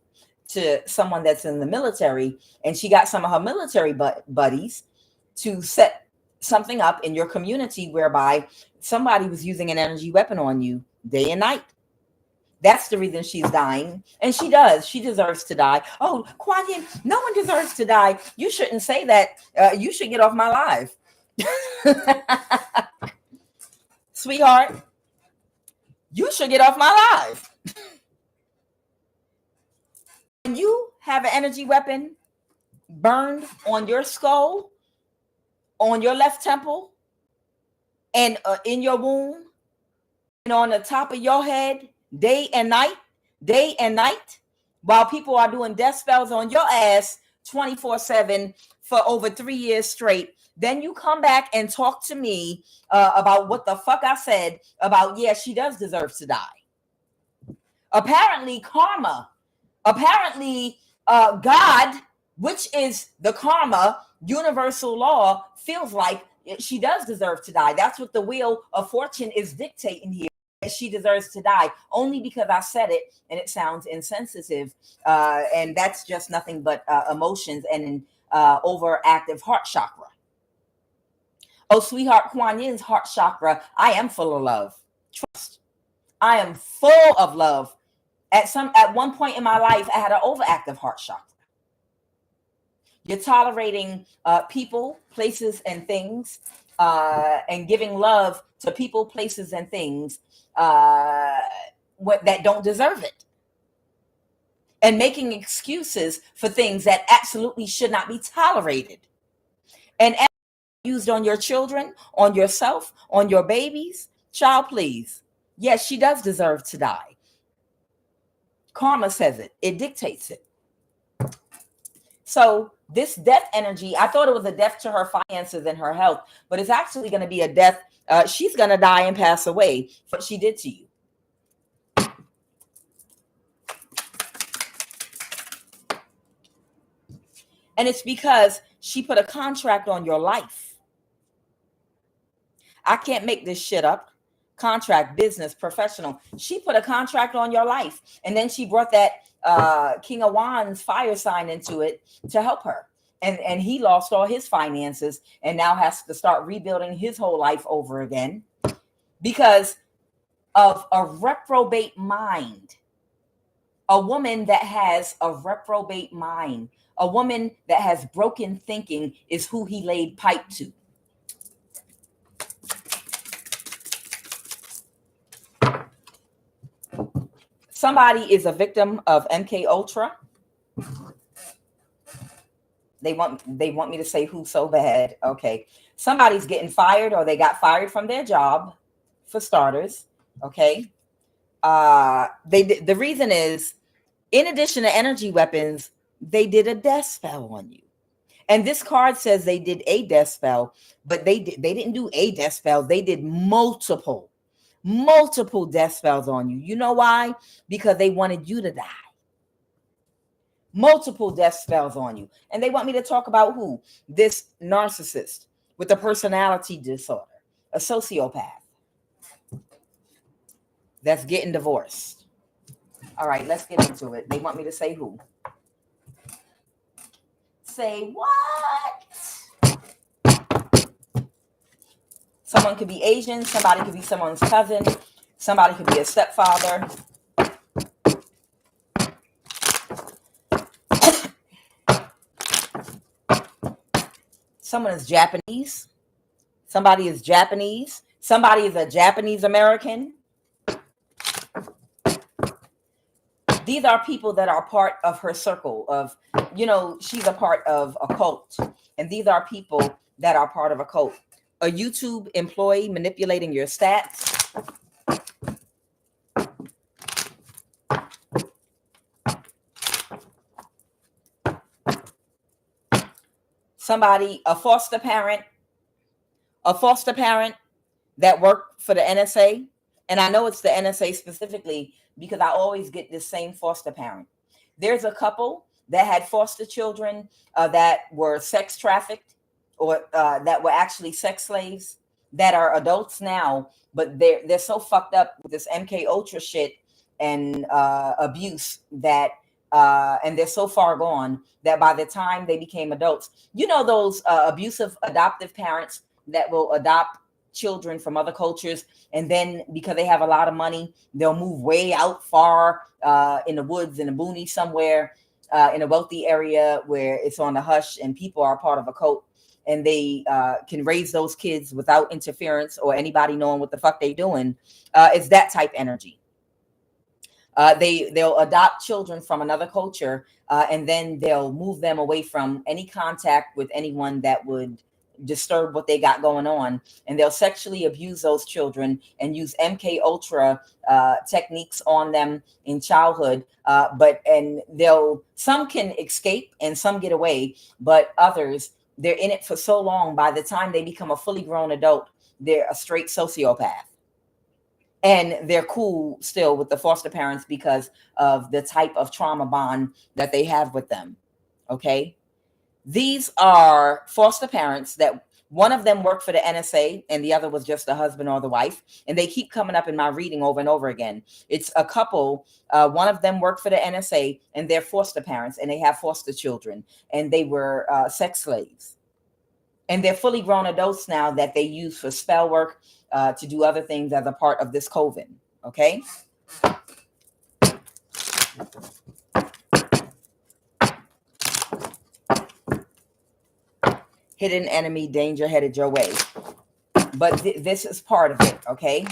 to someone that's in the military. And she got some of her military buddies to set something up in your community whereby somebody was using an energy weapon on you day and night. That's the reason she's dying. And she does. She deserves to die. Oh, QUAN, no one deserves to die. You shouldn't say that. You should get off my live. Sweetheart, you should get off my live. When you have an energy weapon burned on your skull, on your left temple, and in your womb, and on the top of your head, day and night, while people are doing death spells on your ass 24/7 for over 3 years straight, then you come back and talk to me about what the fuck I said about, yeah, she does deserve to die. Apparently karma, God, which is the karma, universal law, feels like she does deserve to die. That's what the wheel of fortune is dictating here. She deserves to die only because I said it and it sounds insensitive, and that's just nothing but emotions and an overactive heart chakra. Oh, sweetheart, QUAN Yin's heart chakra. I am full of love. Trust. I am full of love. At one point in my life, I had an overactive heart chakra. You're tolerating people, places, and things, and giving love to people, places, and things that don't deserve it, and making excuses for things that absolutely should not be tolerated, and used on your children, on yourself, on your babies. Child, please. Yes, she does deserve to die. Karma says it. It dictates it. So this death energy, I thought it was a death to her finances and her health, but it's actually going to be a death. She's going to die and pass away for what she did to you. And it's because she put a contract on your life. I can't make this shit up. Contract, business, professional. She put a contract on your life. And then she brought that King of Wands fire sign into it to help her. And he lost all his finances and now has to start rebuilding his whole life over again because of a reprobate mind. A woman that has a reprobate mind, a woman that has broken thinking is who he laid pipe to. Somebody is a victim of MK Ultra. They want me to say who so bad. Okay. Somebody's getting fired, or they got fired from their job, for starters. Okay. The reason is, in addition to energy weapons, they did a death spell on you. And this card says they did a death spell, but they didn't do a death spell. They did multiple death spells on you. You know why? Because they wanted you to die. Multiple death spells on you. And they want me to talk about who? This narcissist with a personality disorder, a sociopath that's getting divorced. All right, let's get into it. They want me to say who? Say what? Someone could be Asian. Somebody could be someone's cousin. Somebody could be a stepfather. Someone is Japanese. Somebody is Japanese. Somebody is a Japanese American. These are people that are part of her circle of, you know, she's a part of a cult. And these are people that are part of a cult. A YouTube employee manipulating your stats. Somebody, a foster parent that worked for the NSA. And I know it's the NSA specifically because I always get this same foster parent. There's a couple that had foster children that were sex trafficked, or that were actually sex slaves, that are adults now, but they're so fucked up with this MK Ultra shit and abuse that and they're so far gone that by the time they became adults, you know, those abusive adoptive parents that will adopt children from other cultures, and then because they have a lot of money, they'll move way out far in the woods, in the boonies somewhere, in a wealthy area where it's on the hush and people are part of a cult, and they can raise those kids without interference or anybody knowing what the fuck they doing. It's that type energy. They'll adopt children from another culture, and then they'll move them away from any contact with anyone that would disturb what they got going on, and they'll sexually abuse those children and use MK Ultra techniques on them in childhood. Some can escape and some get away, but others, they're in it for so long, by the time they become a fully grown adult, they're a straight sociopath. And they're cool still with the foster parents because of the type of trauma bond that they have with them. Okay. These are foster parents that one of them worked for the NSA and the other was just the husband or the wife. And they keep coming up in my reading over and over again. It's a couple. One of them worked for the NSA and they're foster parents and they have foster children and they were sex slaves. And they're fully grown adults now that they use for spell work, to do other things as a part of this coven. Okay. Hidden enemy, danger headed your way. But this is part of it. Okay.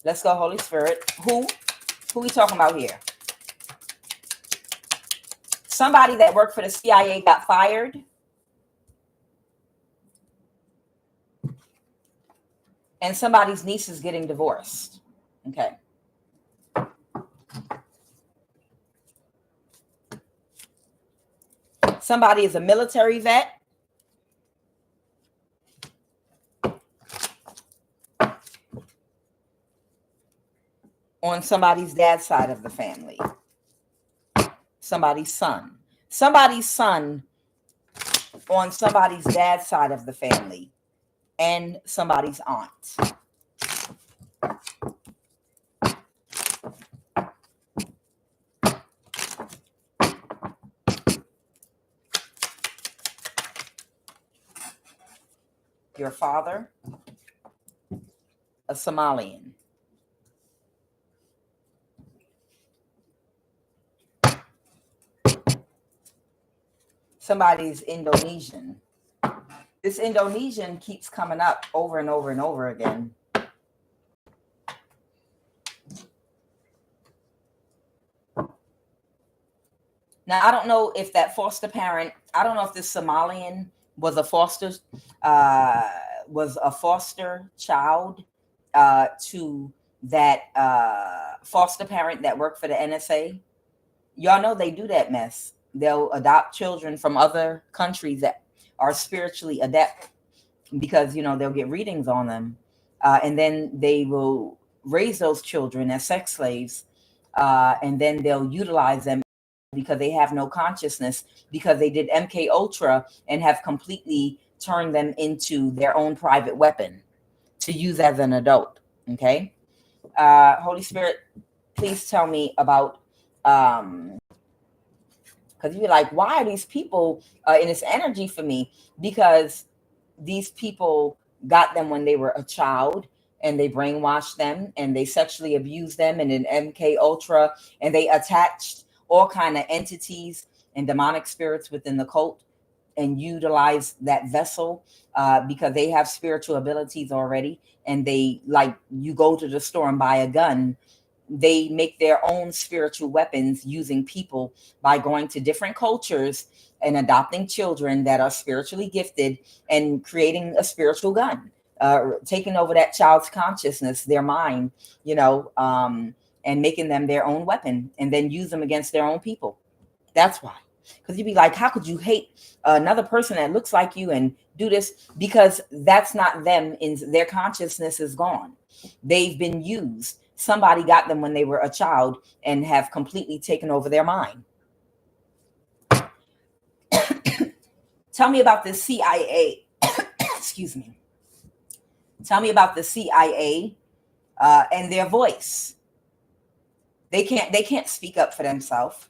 Let's go, Holy Spirit. Who we talking about here? Somebody that worked for the CIA got fired. And somebody's niece is getting divorced. Okay. Somebody is a military vet. On somebody's dad's side of the family. Somebody's son. Somebody's son on somebody's dad's side of the family. And somebody's aunt. Your father, a Somalian. Somebody's Indonesian. This Indonesian keeps coming up over and over and over again. Now, I don't know if that foster parent, I don't know if this Somalian was uh, was a foster child to that foster parent that worked for the NSA. Y'all know they do that mess. They'll adopt children from other countries that are spiritually adept because, you know, they'll get readings on them. And then they will raise those children as sex slaves. And then they'll utilize them because they have no consciousness, because they did MK Ultra and have completely turned them into their own private weapon to use as an adult. Okay. Holy Spirit, please tell me about, because you're like, why are these people in this energy for me? Because these people got them when they were a child, and they brainwashed them, and they sexually abused them, and in MK Ultra, and they attached all kind of entities and demonic spirits within the cult and utilize that vessel because they have spiritual abilities already. And they, like, you go to the store and buy a gun, they make their own spiritual weapons using people by going to different cultures and adopting children that are spiritually gifted and creating a spiritual gun, taking over that child's consciousness, their mind, you know, and making them their own weapon and then use them against their own people. That's why. Because you'd be like, how could you hate another person that looks like you and do this? Because that's not them. In their consciousness is gone. They've been used. Somebody got them when they were a child and have completely taken over their mind. Tell me about the CIA. Excuse me. Tell me about the CIA and their voice. They can't speak up for themselves.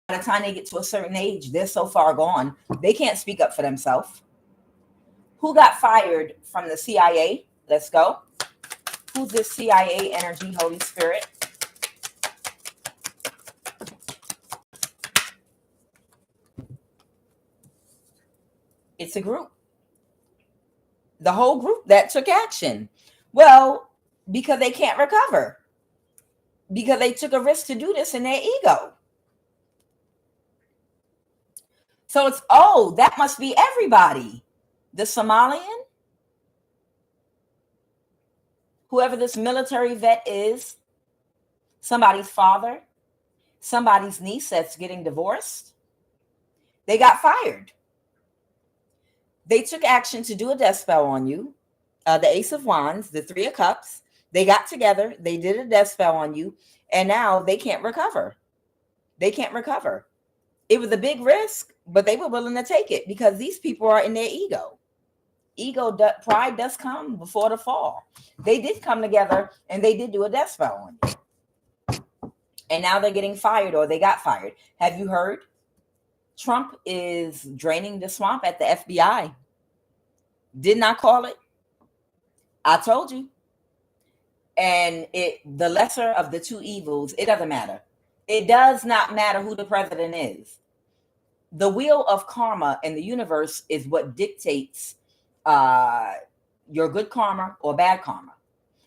By the time they get to a certain age, they're so far gone, they can't speak up for themselves. Who got fired from the CIA? Let's go. Who's this CIA energy, Holy Spirit? It's a group. The whole group that took action. Well, because they can't recover. Because they took a risk to do this in their ego. So it's, oh, that must be everybody. The Somalian, whoever this military vet is, somebody's father, somebody's niece that's getting divorced, they got fired. They took action to do a death spell on you. The Ace of Wands, the Three of Cups, they got together, they did a death spell on you, and now they can't recover. They can't recover. It was a big risk, but they were willing to take it because these people are in their ego. Pride does come before the fall. They did come together and they did do a death spell on you. And now they're getting fired, or they got fired. Have you heard? Trump is draining the swamp at the FBI. Didn't I call it? I told you. And the lesser of the two evils, it doesn't matter. It does not matter who the president is. The wheel of karma in the universe is what dictates your good karma or bad karma.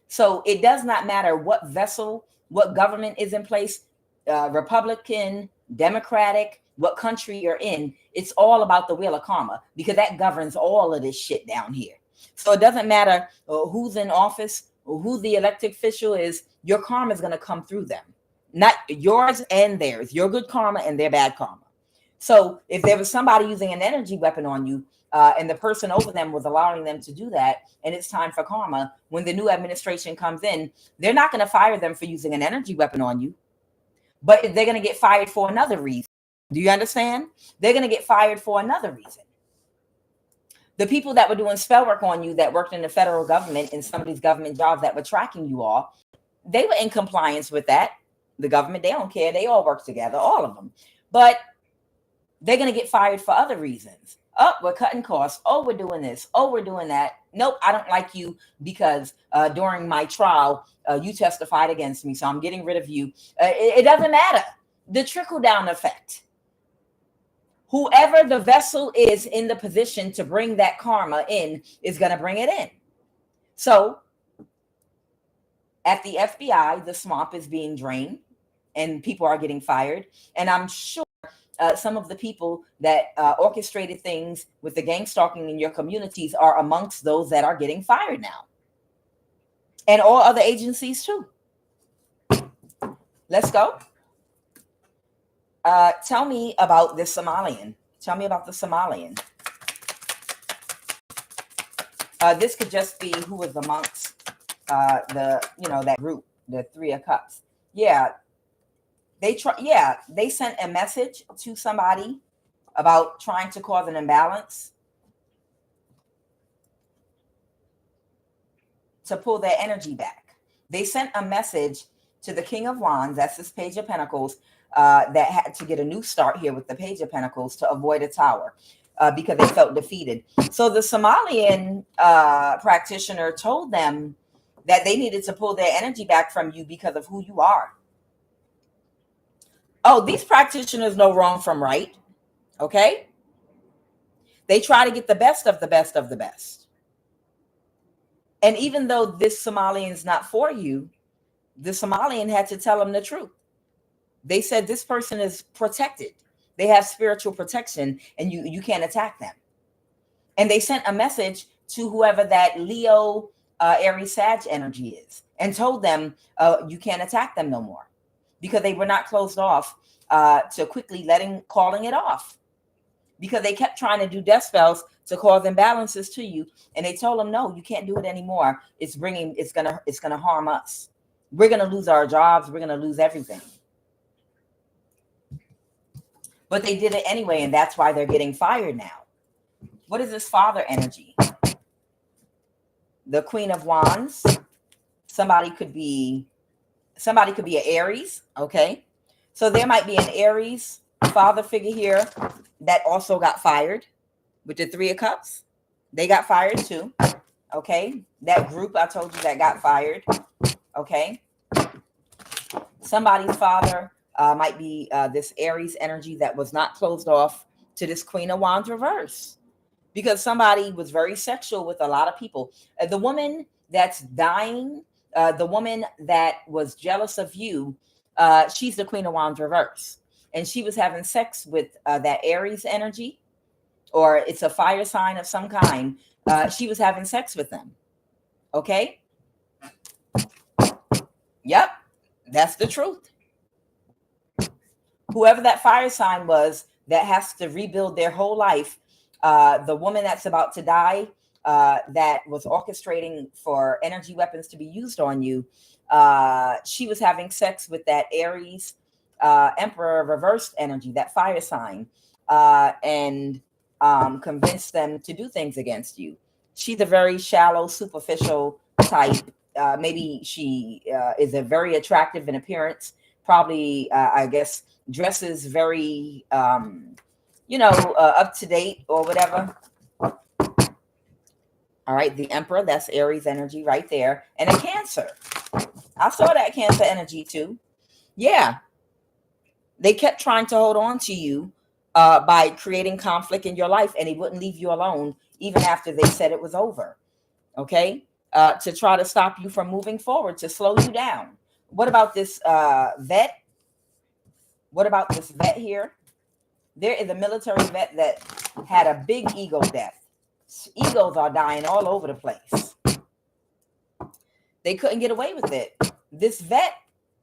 So it does not matter what vessel, what government is in place, Republican, Democratic, what country you're in. It's all about the wheel of karma because that governs all of this shit down here. So it doesn't matter who's in office or who the elected official is. Your karma is going to come through them, not yours and theirs, your good karma and their bad karma. So if there was somebody using an energy weapon on you and the person over them was allowing them to do that, and it's time for karma, when the new administration comes in, they're not going to fire them for using an energy weapon on you, but they're going to get fired for another reason. Do you understand? They're going to get fired for another reason. The people that were doing spell work on you that worked in the federal government and some of these government jobs that were tracking you all, they were in compliance with that. The government, they don't care. They all work together, all of them. But they're going to get fired for other reasons. Oh, we're cutting costs. Oh, we're doing this. Oh, we're doing that. Nope, I don't like you because during my trial, you testified against me. So I'm getting rid of you. It doesn't matter. The trickle-down effect. Whoever the vessel is in the position to bring that karma in is going to bring it in. So at the FBI, the swamp is being drained and people are getting fired. And I'm sure some of the people that orchestrated things with the gang stalking in your communities are amongst those that are getting fired now. And all other agencies too. Let's go. Tell me about this Somalian. Tell me about the Somalian. This could just be who was amongst that group, the Three of Cups. Yeah, they sent a message to somebody about trying to cause an imbalance to pull their energy back. They sent a message to the King of Wands, that's this Page of Pentacles, that had to get a new start here with the Page of Pentacles to avoid a tower because they felt defeated. So the Somalian practitioner told them that they needed to pull their energy back from you because of who you are. Oh, these practitioners know wrong from right. Okay? They try to get the best of the best of the best. And even though this Somalian is not for you, the Somalian had to tell them the truth. They said this person is protected. They have spiritual protection and you can't attack them. And they sent a message to whoever that Leo, Aries, Sag energy is and told them you can't attack them no more because they were not closed off to quickly calling it off because they kept trying to do death spells to cause imbalances to you. And they told them, no, you can't do it anymore. It's gonna harm us. We're going to lose our jobs. We're going to lose everything. But they did it anyway, and that's why they're getting fired now. What is this Father energy? The Queen of Wands. Somebody could be an Aries, okay? So there might be an Aries father figure here that also got fired with the Three of Cups. They got fired too, okay? That group I told you that got fired. Okay. Somebody's father might be this Aries energy that was not closed off to this Queen of Wands reverse because somebody was very sexual with a lot of people. The woman that's dying, the woman that was jealous of you, she's the Queen of Wands reverse. And she was having sex with that Aries energy, or it's a fire sign of some kind. She was having sex with them. Okay. Yep, that's the truth. Whoever that fire sign was that has to rebuild their whole life, the woman that's about to die, that was orchestrating for energy weapons to be used on you, she was having sex with that Aries Emperor reversed energy, that fire sign, and convinced them to do things against you. She's a very shallow, superficial type. Maybe she is a very attractive in appearance, probably, I guess, dresses very, up to date or whatever. All right, the Emperor, that's Aries energy right there. And a Cancer. I saw that Cancer energy too. Yeah. They kept trying to hold on to you by creating conflict in your life, and they wouldn't leave you alone even after they said it was over. Okay? To try to stop you from moving forward, to slow you down. What about this vet? What about this vet here? There is a military vet that had a big ego death. Egos are dying all over the place. They couldn't get away with it. This vet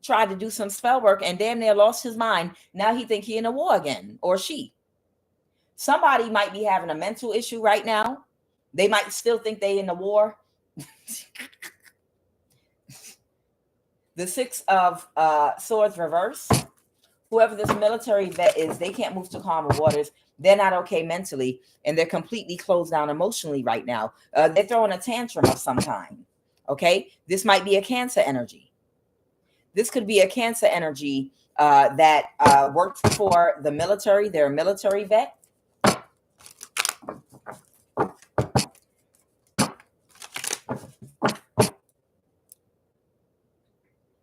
tried to do some spell work and damn near lost his mind. Now he think he in a war again, or she. Somebody might be having a mental issue right now. They might still think they in the war. The Six of Swords reverse. Whoever this military vet is, they can't move to calmer waters. They're not okay mentally, and they're completely closed down emotionally right now. They're throwing a tantrum of some kind. Okay, this might be a Cancer energy. This could be a Cancer energy that works for the military. They're a military vet.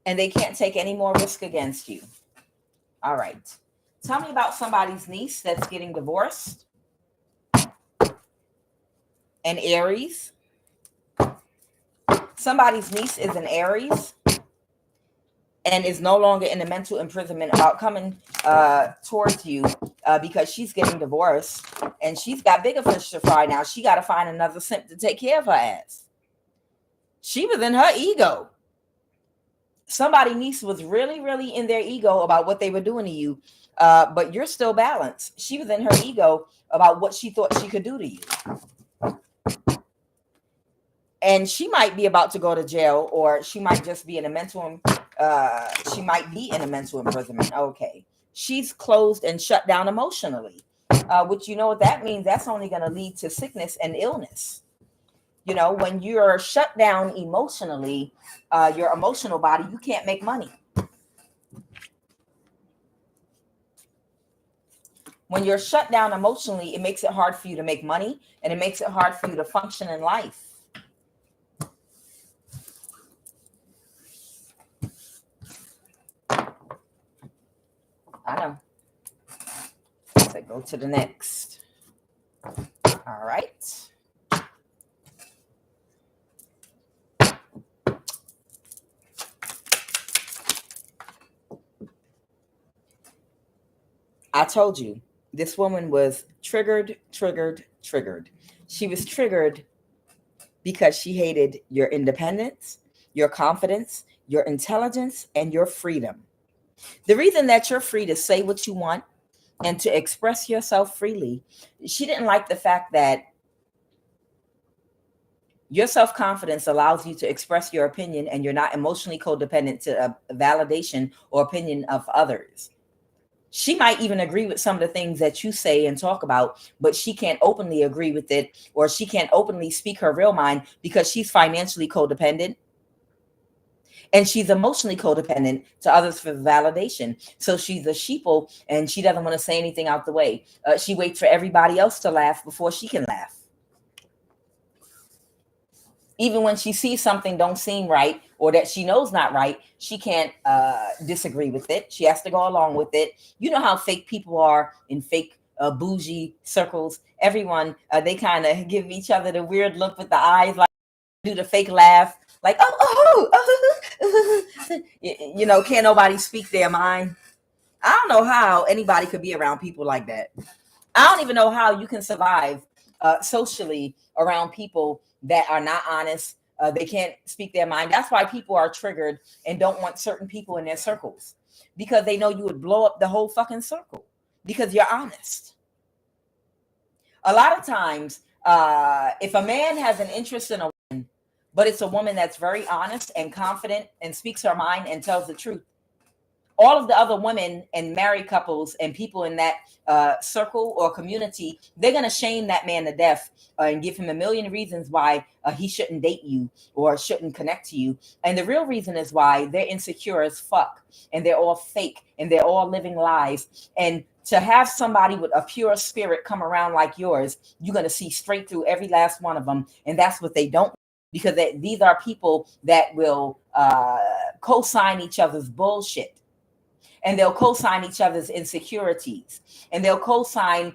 And they can't take any more risk against you. All right. Tell me about somebody's niece that's getting divorced. An Aries. Somebody's niece is an Aries. and is no longer in the mental imprisonment about coming towards you because she's getting divorced and she's got bigger fish to fry now. She got to find another simp to take care of her ass. She was in her ego. Somebody niece was really, really in their ego about what they were doing to you, but you're still balanced. She was in her ego about what she thought she could do to you. And she might be about to go to jail, or she might just be in a mental, she might be in a mental imprisonment. Okay. She's closed and shut down emotionally, which you know what that means? That's only going to lead to sickness and illness. You know, when you're shut down emotionally, your emotional body, you can't make money. When you're shut down emotionally, it makes it hard for you to make money, and it makes it hard for you to function in life. I know. So go to the next. All right. I told you, this woman was triggered. She was triggered because she hated your independence, your confidence, your intelligence, and your freedom. The reason that you're free to say what you want and to express yourself freely, she didn't like the fact that your self-confidence allows you to express your opinion and you're not emotionally codependent to a validation or opinion of others. She might even agree with some of the things that you say and talk about, but she can't openly agree with it, or she can't openly speak her real mind because she's financially codependent and she's emotionally codependent to others for validation. So she's a sheeple and she doesn't want to say anything out the way. She waits for everybody else to laugh before she can laugh. Even when she sees something don't seem right or that she knows not right, she can't disagree with it. She has to go along with it. You know how fake people are in fake bougie circles. Everyone, they kind of give each other the weird look with the eyes, like do the fake laugh, like, you know, can't nobody speak their mind. I don't know how anybody could be around people like that. I don't even know how you can survive socially around people that are not honest. They can't speak their mind. That's why people are triggered and don't want certain people in their circles, because they know you would blow up the whole fucking circle because you're honest. A lot of times, if a man has an interest in a woman, but it's a woman that's very honest and confident and speaks her mind and tells the truth, all of the other women and married couples and people in that circle or community, they're going to shame that man to death and give him a million reasons why he shouldn't date you or shouldn't connect to you. And the real reason is why they're insecure as fuck and they're all fake and they're all living lies. And to have somebody with a pure spirit come around like yours, you're going to see straight through every last one of them. And that's what they don't, because these are people that will co-sign each other's bullshit. And they'll co-sign each other's insecurities, and they'll co-sign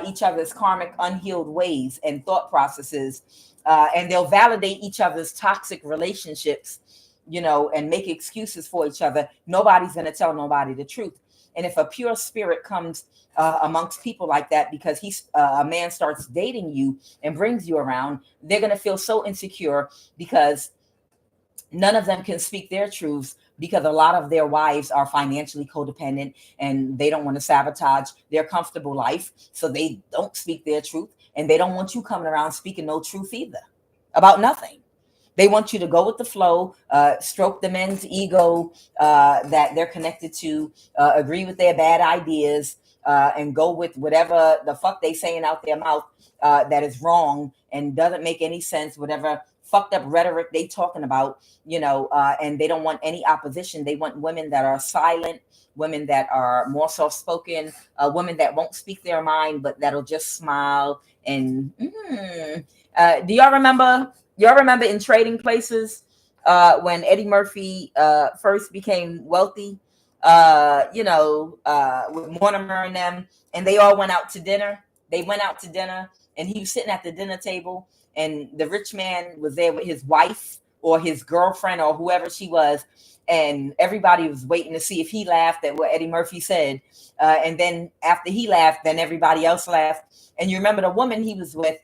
each other's karmic unhealed ways and thought processes, and they'll validate each other's toxic relationships, you know, and make excuses for each other. Nobody's going to tell nobody the truth. And if a pure spirit comes amongst people like that, because a man starts dating you and brings you around, they're going to feel so insecure because none of them can speak their truths, because a lot of their wives are financially codependent and they don't want to sabotage their comfortable life. So they don't speak their truth, and they don't want you coming around speaking no truth either about nothing. They want you to go with the flow, stroke the men's ego that they're connected to, agree with their bad ideas, and go with whatever the fuck they saying out their mouth that is wrong and doesn't make any sense, whatever fucked up rhetoric they talking about, you know, and they don't want any opposition. They want women that are silent, women that are more soft-spoken, women that won't speak their mind, but that'll just smile. And do y'all remember in Trading Places when Eddie Murphy first became wealthy, you know, with Mortimer and them, and they all went out to dinner. They went out to dinner, and he was sitting at the dinner table, and the rich man was there with his wife, or his girlfriend or whoever she was. And everybody was waiting to see if he laughed at what Eddie Murphy said. And then after he laughed, then everybody else laughed. And you remember the woman he was with,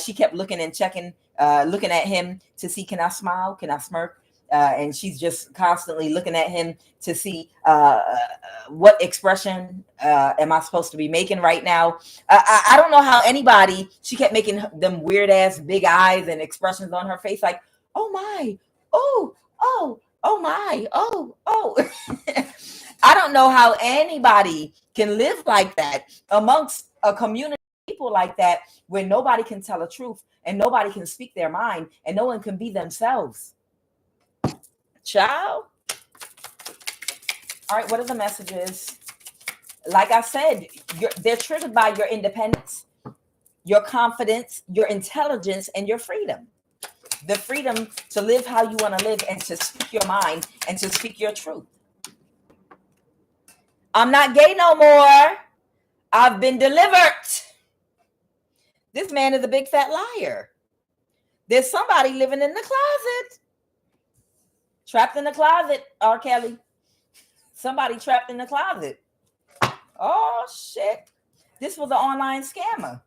she kept looking and checking, looking at him to see, can I smile? Can I smirk? And she's just constantly looking at him to see what expression am I supposed to be making right now. I don't know how anybody, she kept making them weird ass big eyes and expressions on her face like, oh my, oh my, oh. I don't know how anybody can live like that amongst a community of people like that, where nobody can tell the truth and nobody can speak their mind and no one can be themselves. Child. All right, what are the messages? Like I said, they're triggered by your independence, your confidence, your intelligence, and your freedom. The freedom to live how you want to live and to speak your mind and to speak your truth. I'm not gay no more. I've been delivered. This man is a big fat liar. There's somebody living in the closet. Trapped in the closet, R. Kelly. Somebody trapped in the closet. Oh, shit. This was an online scammer.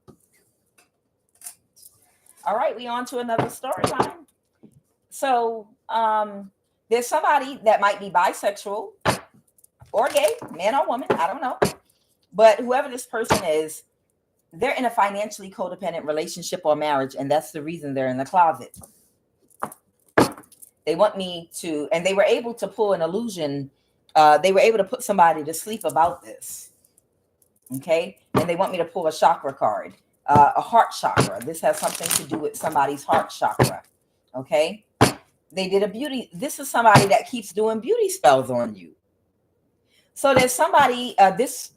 All right, we on to another storyline. So there's somebody that might be bisexual or gay, man or woman, I don't know. But whoever this person is, they're in a financially codependent relationship or marriage, and that's the reason they're in the closet. They want me to, and they were able to pull an illusion. They were able to put somebody to sleep about this. Okay, and they want me to pull a chakra card. A heart chakra. This has something to do with somebody's heart chakra. Okay. They did a beauty. This is somebody that keeps doing beauty spells on you. So there's somebody, this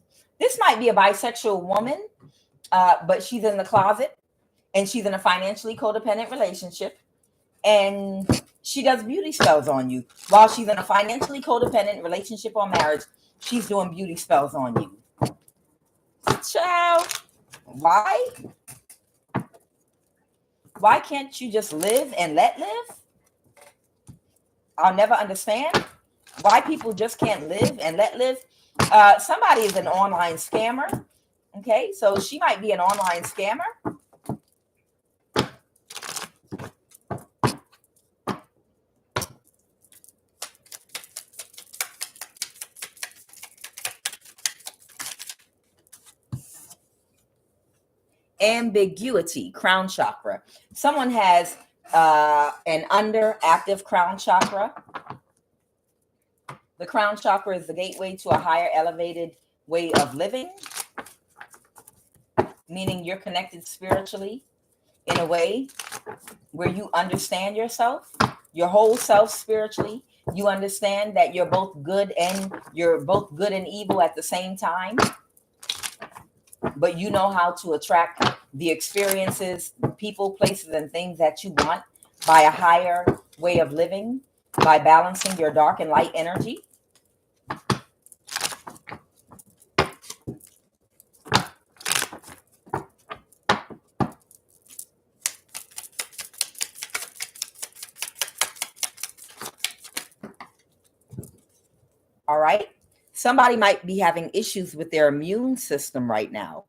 might be a bisexual woman, but she's in the closet and she's in a financially codependent relationship. And she does beauty spells on you. While she's in a financially codependent relationship or marriage, she's doing beauty spells on you. Ciao. Why? Why can't you just live and let live? I'll never understand why people just can't live and let live. Somebody is an online scammer. Okay, so she might be an online scammer. Ambiguity, crown chakra. Someone has an underactive crown chakra. The crown chakra is the gateway to a higher elevated way of living, meaning you're connected spiritually in a way where you understand yourself, your whole self spiritually. You understand that you're both good and evil at the same time. But you know how to attract the experiences, people, places, and things that you want by a higher way of living, by balancing your dark and light energy. All right. Somebody might be having issues with their immune system right now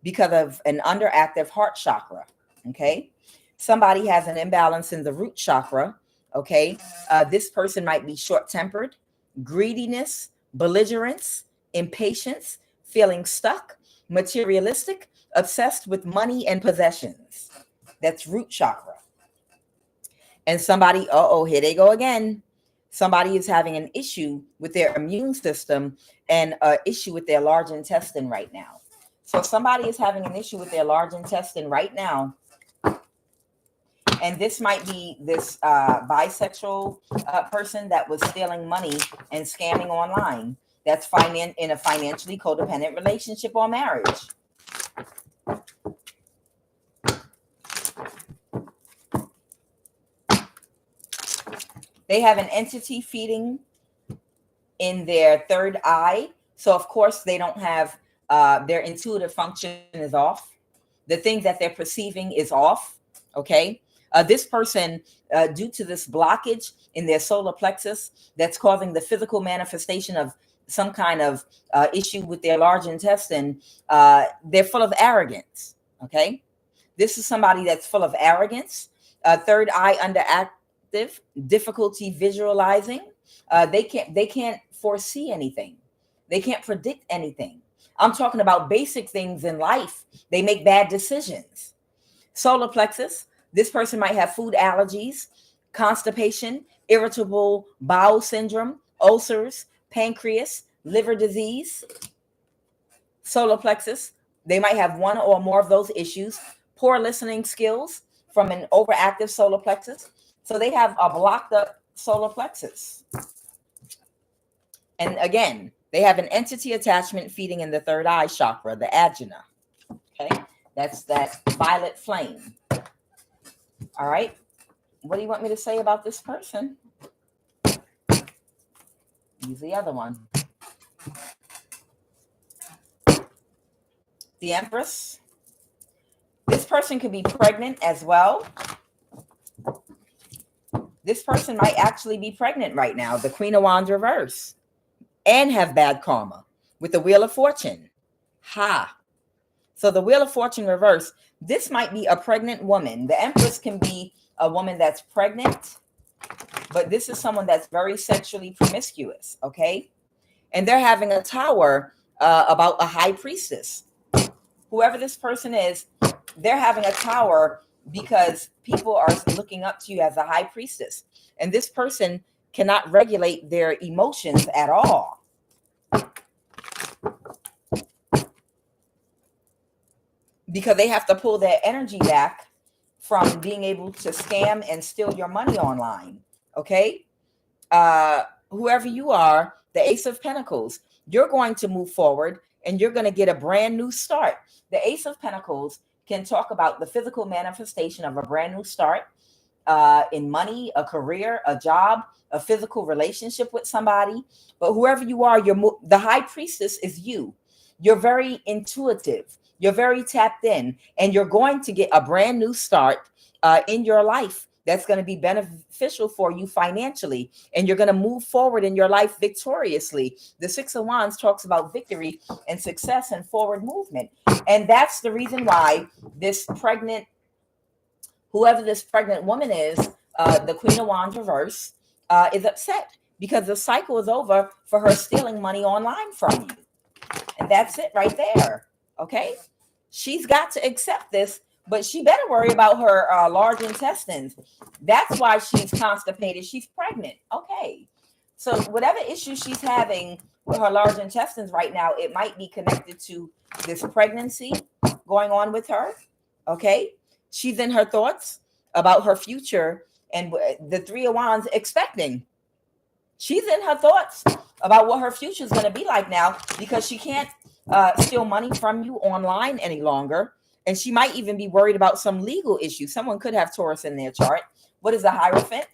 because of an underactive heart chakra. Okay. Somebody has an imbalance in the root chakra. Okay. This person might be short-tempered, greediness, belligerence, impatience, feeling stuck, materialistic, obsessed with money and possessions. That's root chakra. And somebody, here they go again. Somebody is having an issue with their immune system and an issue with their large intestine right now. So somebody is having an issue with their large intestine right now. And this might be this bisexual person that was stealing money and scamming online. That's in a financially codependent relationship or marriage. They have an entity feeding in their third eye. So, of course, they don't have their intuitive function is off. The things that they're perceiving is off. Okay. This person, due to this blockage in their solar plexus that's causing the physical manifestation of some kind of issue with their large intestine, they're full of arrogance. Okay. This is somebody that's full of arrogance. Third eye underactive, difficulty visualizing. They can't foresee anything. They can't predict anything. I'm talking about basic things in life. They make bad decisions. Solar plexus. This person might have food allergies, constipation, irritable bowel syndrome, ulcers, pancreas, liver disease. Solar plexus. They might have one or more of those issues. Poor listening skills from an overactive solar plexus. So they have a blocked up solar plexus. And again, they have an entity attachment feeding in the third eye chakra, the ajna. Okay, that's that violet flame. All right. What do you want me to say about this person? Use the other one. The Empress. This person could be pregnant as well. This person might actually be pregnant right now. The Queen of Wands reverse. And have bad karma with the Wheel of Fortune. Ha. So the Wheel of Fortune reverse. This might be a pregnant woman. The Empress can be a woman that's pregnant, but this is someone that's very sexually promiscuous. Okay. And they're having a tower about a high priestess. Whoever this person is, they're having a tower because people are looking up to you as a high priestess. And this person cannot regulate their emotions at all. Because they have to pull their energy back from being able to scam and steal your money online. Okay? Whoever you are, the Ace of Pentacles, you're going to move forward and you're going to get a brand new start. The Ace of Pentacles can talk about the physical manifestation of a brand new start in money, a career, a job, a physical relationship with somebody. But whoever you are, the High Priestess is you. You're very intuitive. You're very tapped in, and you're going to get a brand new start in your life that's going to be beneficial for you financially, and you're going to move forward in your life victoriously. The Six of Wands talks about victory and success and forward movement. And that's the reason why whoever this pregnant woman is, the Queen of Wands reverse, is upset because the cycle is over for her stealing money online from you. And that's it right there. Okay. She's got to accept this, but she better worry about her large intestines. That's why she's constipated. She's pregnant. Okay. So whatever issue she's having with her large intestines right now, it might be connected to this pregnancy going on with her. Okay. She's in her thoughts about her future, and the Three of Wands expecting. She's in her thoughts about what her future is going to be like now, because she can't steal money from you online any longer. And she might even be worried about some legal issue. Someone could have Taurus in their chart. What is a Hierophant?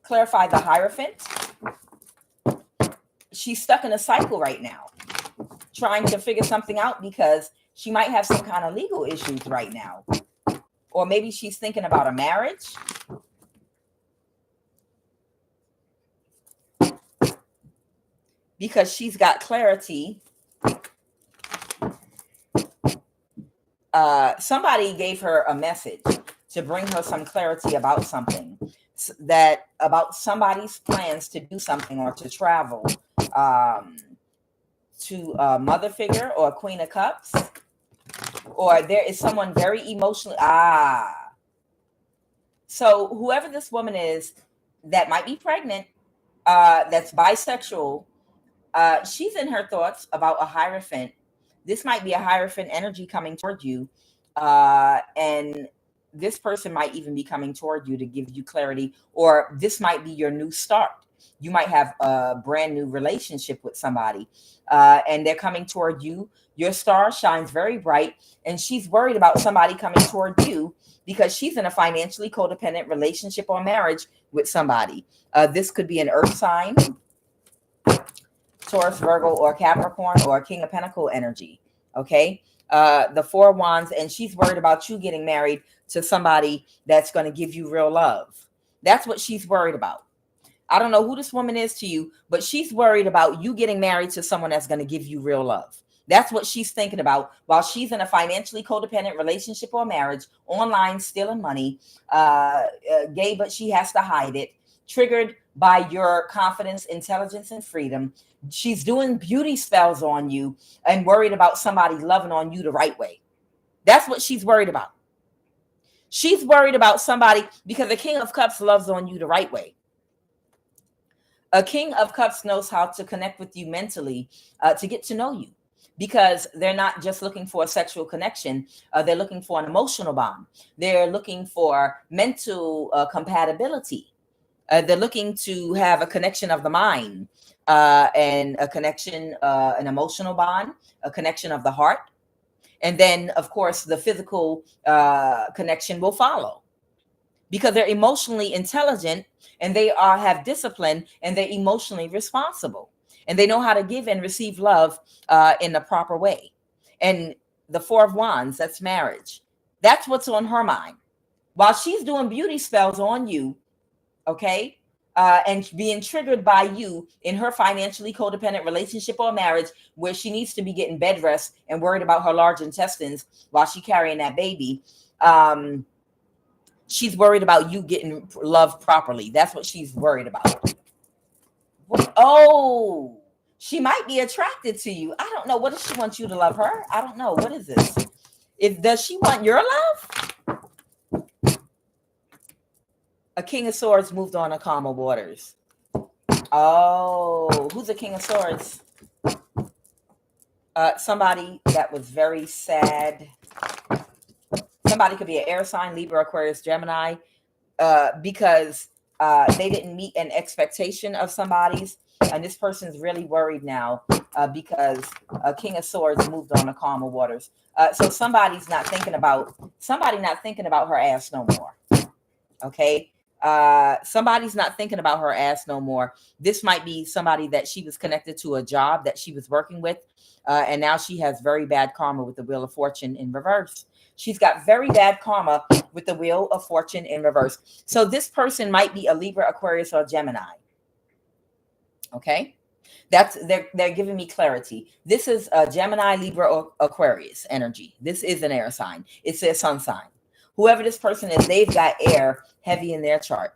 Clarify the Hierophant. She's stuck in a cycle right now, trying to figure something out because she might have some kind of legal issues right now. Or maybe she's thinking about a marriage. Because she's got clarity. Somebody gave her a message to bring her some clarity about something, that about somebody's plans to do something or to travel, to a mother figure or a Queen of Cups, or there is someone very emotionally. So whoever this woman is that might be pregnant, that's bisexual, she's in her thoughts about a Hierophant. This might be a Hierophant energy coming toward you. And this person might even be coming toward you to give you clarity, or this might be your new start. You might have a brand new relationship with somebody, and they're coming toward you. Your star shines very bright, and she's worried about somebody coming toward you because she's in a financially codependent relationship or marriage with somebody. This could be an earth sign, Taurus, Virgo, or Capricorn, or King of Pentacle energy. Okay. the Four of Wands, and she's worried about you getting married to somebody that's going to give you real love. That's what she's worried about. I don't know who this woman is to you, but she's worried about you getting married to someone that's going to give you real love. That's what she's thinking about while she's in a financially codependent relationship or marriage, online, stealing money, gay, but she has to hide it, triggered by your confidence, intelligence, and freedom. She's doing beauty spells on you and worried about somebody loving on you the right way. That's what she's worried about. She's worried about somebody because the King of Cups loves on you the right way. A King of Cups knows how to connect with you mentally, to get to know you, because they're not just looking for a sexual connection. They're looking for an emotional bond. They're looking for mental compatibility. They're looking to have a connection of the mind, and a connection, an emotional bond, a connection of the heart. And then, of course, the physical connection will follow, because they're emotionally intelligent and they have discipline and they're emotionally responsible and they know how to give and receive love in the proper way. And the Four of Wands, that's marriage. That's what's on her mind while she's doing beauty spells on you. Okay. And being triggered by you in her financially codependent relationship or marriage, where she needs to be getting bed rest and worried about her large intestines while she's carrying that baby. She's worried about you getting loved properly. That's what she's worried about. Oh, she might be attracted to you. I don't know. What does she want you to love her? I don't know. What is this? Does she want your love? A King of Swords moved on to calmer waters. Oh, who's a King of Swords? Somebody that was very sad. Somebody could be an air sign, Libra, Aquarius, Gemini, because they didn't meet an expectation of somebody's. And this person's really worried now because a King of Swords moved on to calmer waters. So somebody's not thinking about her ass no more. Okay. Somebody's not thinking about her ass no more. This might be somebody that she was connected to a job that she was working with. And now she has very bad karma with the Wheel of Fortune in reverse. She's got very bad karma with the Wheel of Fortune in reverse. So this person might be a Libra, Aquarius, or Gemini. Okay. They're giving me clarity. This is a Gemini, Libra, or Aquarius energy. This is an air sign. It's their sun sign. Whoever this person is, they've got air heavy in their chart.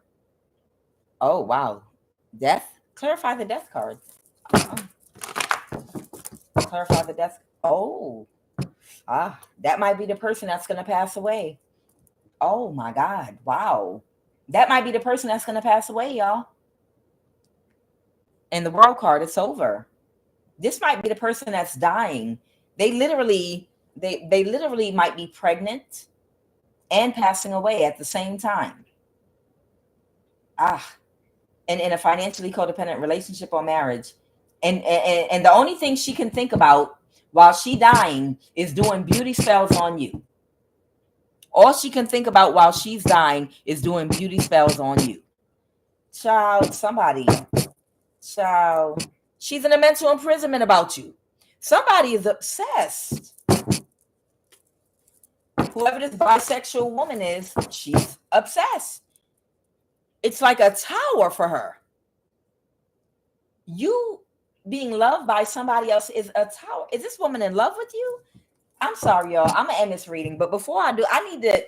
Oh, wow. Death. Clarify the death card. Clarify the death. Oh. That might be the person that's going to pass away. Oh, my God. Wow. That might be the person that's going to pass away, y'all. And the World card, it's over. This might be the person that's dying. They literally might be pregnant and passing away at the same time. And in a financially codependent relationship or marriage. And the only thing she can think about while she dying is doing beauty spells on you. All she can think about while she's dying is doing beauty spells on you. Child, somebody. Child. She's in a mental imprisonment about you. Somebody is obsessed. Whoever this bisexual woman is, she's obsessed. It's like a tower for her. You being loved by somebody else is a tower. Is this woman in love with you? I'm sorry, y'all. I'm going to end this reading. But before I do, I need to...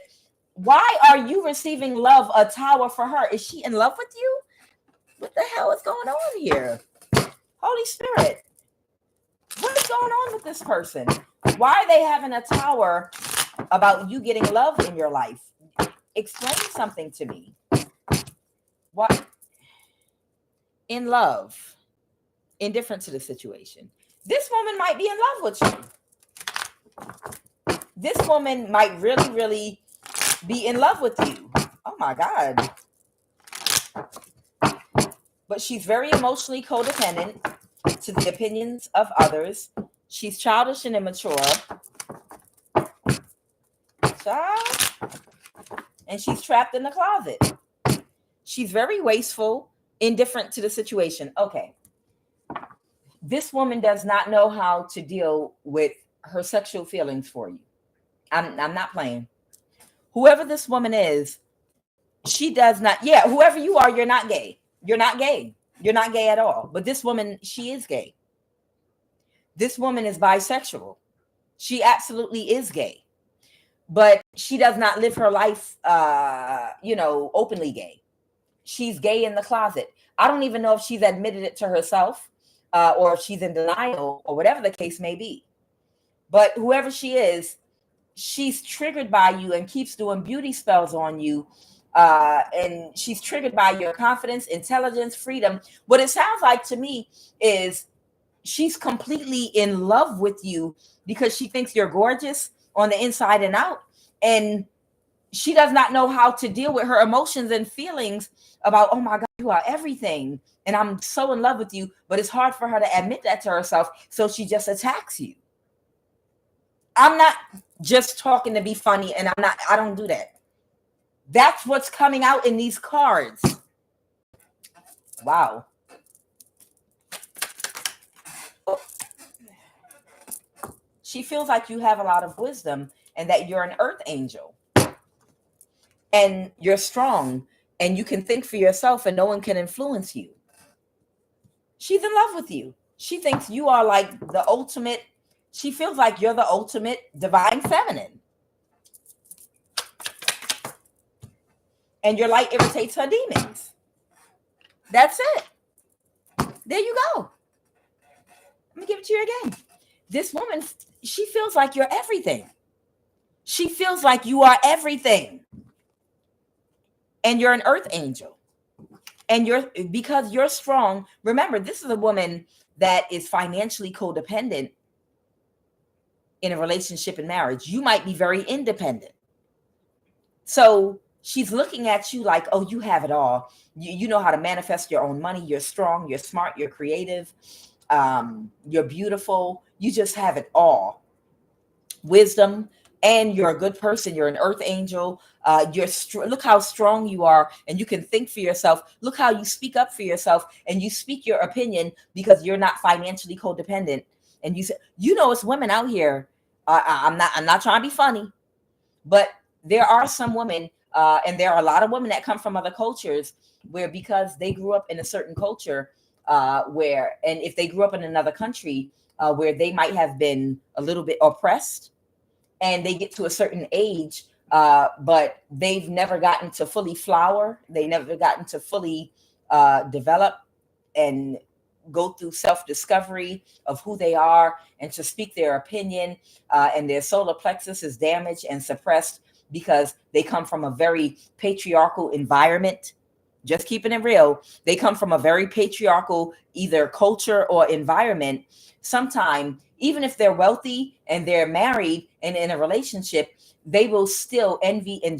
Why are you receiving love, a tower for her? Is she in love with you? What the hell is going on here? Holy Spirit. What is going on with this person? Why are they having a tower about you getting love in your life? Explain something to me. What? In love. Indifferent to the situation. This woman might be in love with you. This woman might really, really be in love with you. Oh my God. But she's very emotionally codependent to the opinions of others. She's childish and immature. Child. And she's trapped in the closet. She's very wasteful, indifferent to the situation. Okay. This woman does not know how to deal with her sexual feelings for you. I'm not playing. Whoever this woman is, she does not, yeah, whoever you are, you're not gay. You're not gay. You're not gay at all. But this woman, she is gay. This woman is bisexual. She absolutely is gay. But she does not live her life, openly gay. She's gay in the closet. I don't even know if she's admitted it to herself or if she's in denial or whatever the case may be. But whoever she is, she's triggered by you and keeps doing beauty spells on you. And she's triggered by your confidence, intelligence, freedom. What it sounds like to me is she's completely in love with you because she thinks you're gorgeous on the inside and out. And she does not know how to deal with her emotions and feelings about, oh my God, you are everything. And I'm so in love with you. But it's hard for her to admit that to herself. So she just attacks you. I'm not just talking to be funny, and I don't do that. That's what's coming out in these cards. Wow. She feels like you have a lot of wisdom and that you're an earth angel. And you're strong and you can think for yourself and no one can influence you. She's in love with you. She thinks you are like the ultimate. She feels like you're the ultimate divine feminine. And your light irritates her demons. That's it. There you go. Let me give it to you again. This woman, she feels like you're everything. She feels like you are everything. And you're an earth angel. And because you're strong. Remember, this is a woman that is financially codependent in a relationship and marriage. You might be very independent. So she's looking at you like, oh, you have it all. You know how to manifest your own money. You're strong. You're smart. You're creative. You're beautiful. You just have it all. Wisdom. And you're a good person. You're an earth angel. Look how strong you are, and you can think for yourself. Look how you speak up for yourself, and you speak your opinion because you're not financially codependent. And you say, it's women out here. I'm not trying to be funny, but there are some women, and there are a lot of women that come from other cultures where because they grew up in a certain culture, and if they grew up in another country where they might have been a little bit oppressed. And they get to a certain age, but they've never gotten to fully flower. They never gotten to fully develop and go through self-discovery of who they are and to speak their opinion. And their solar plexus is damaged and suppressed because they come from a very patriarchal environment. Just keeping it real. They come from a very patriarchal either culture or environment. Sometimes, even if they're wealthy and they're married and in a relationship, they will still envy and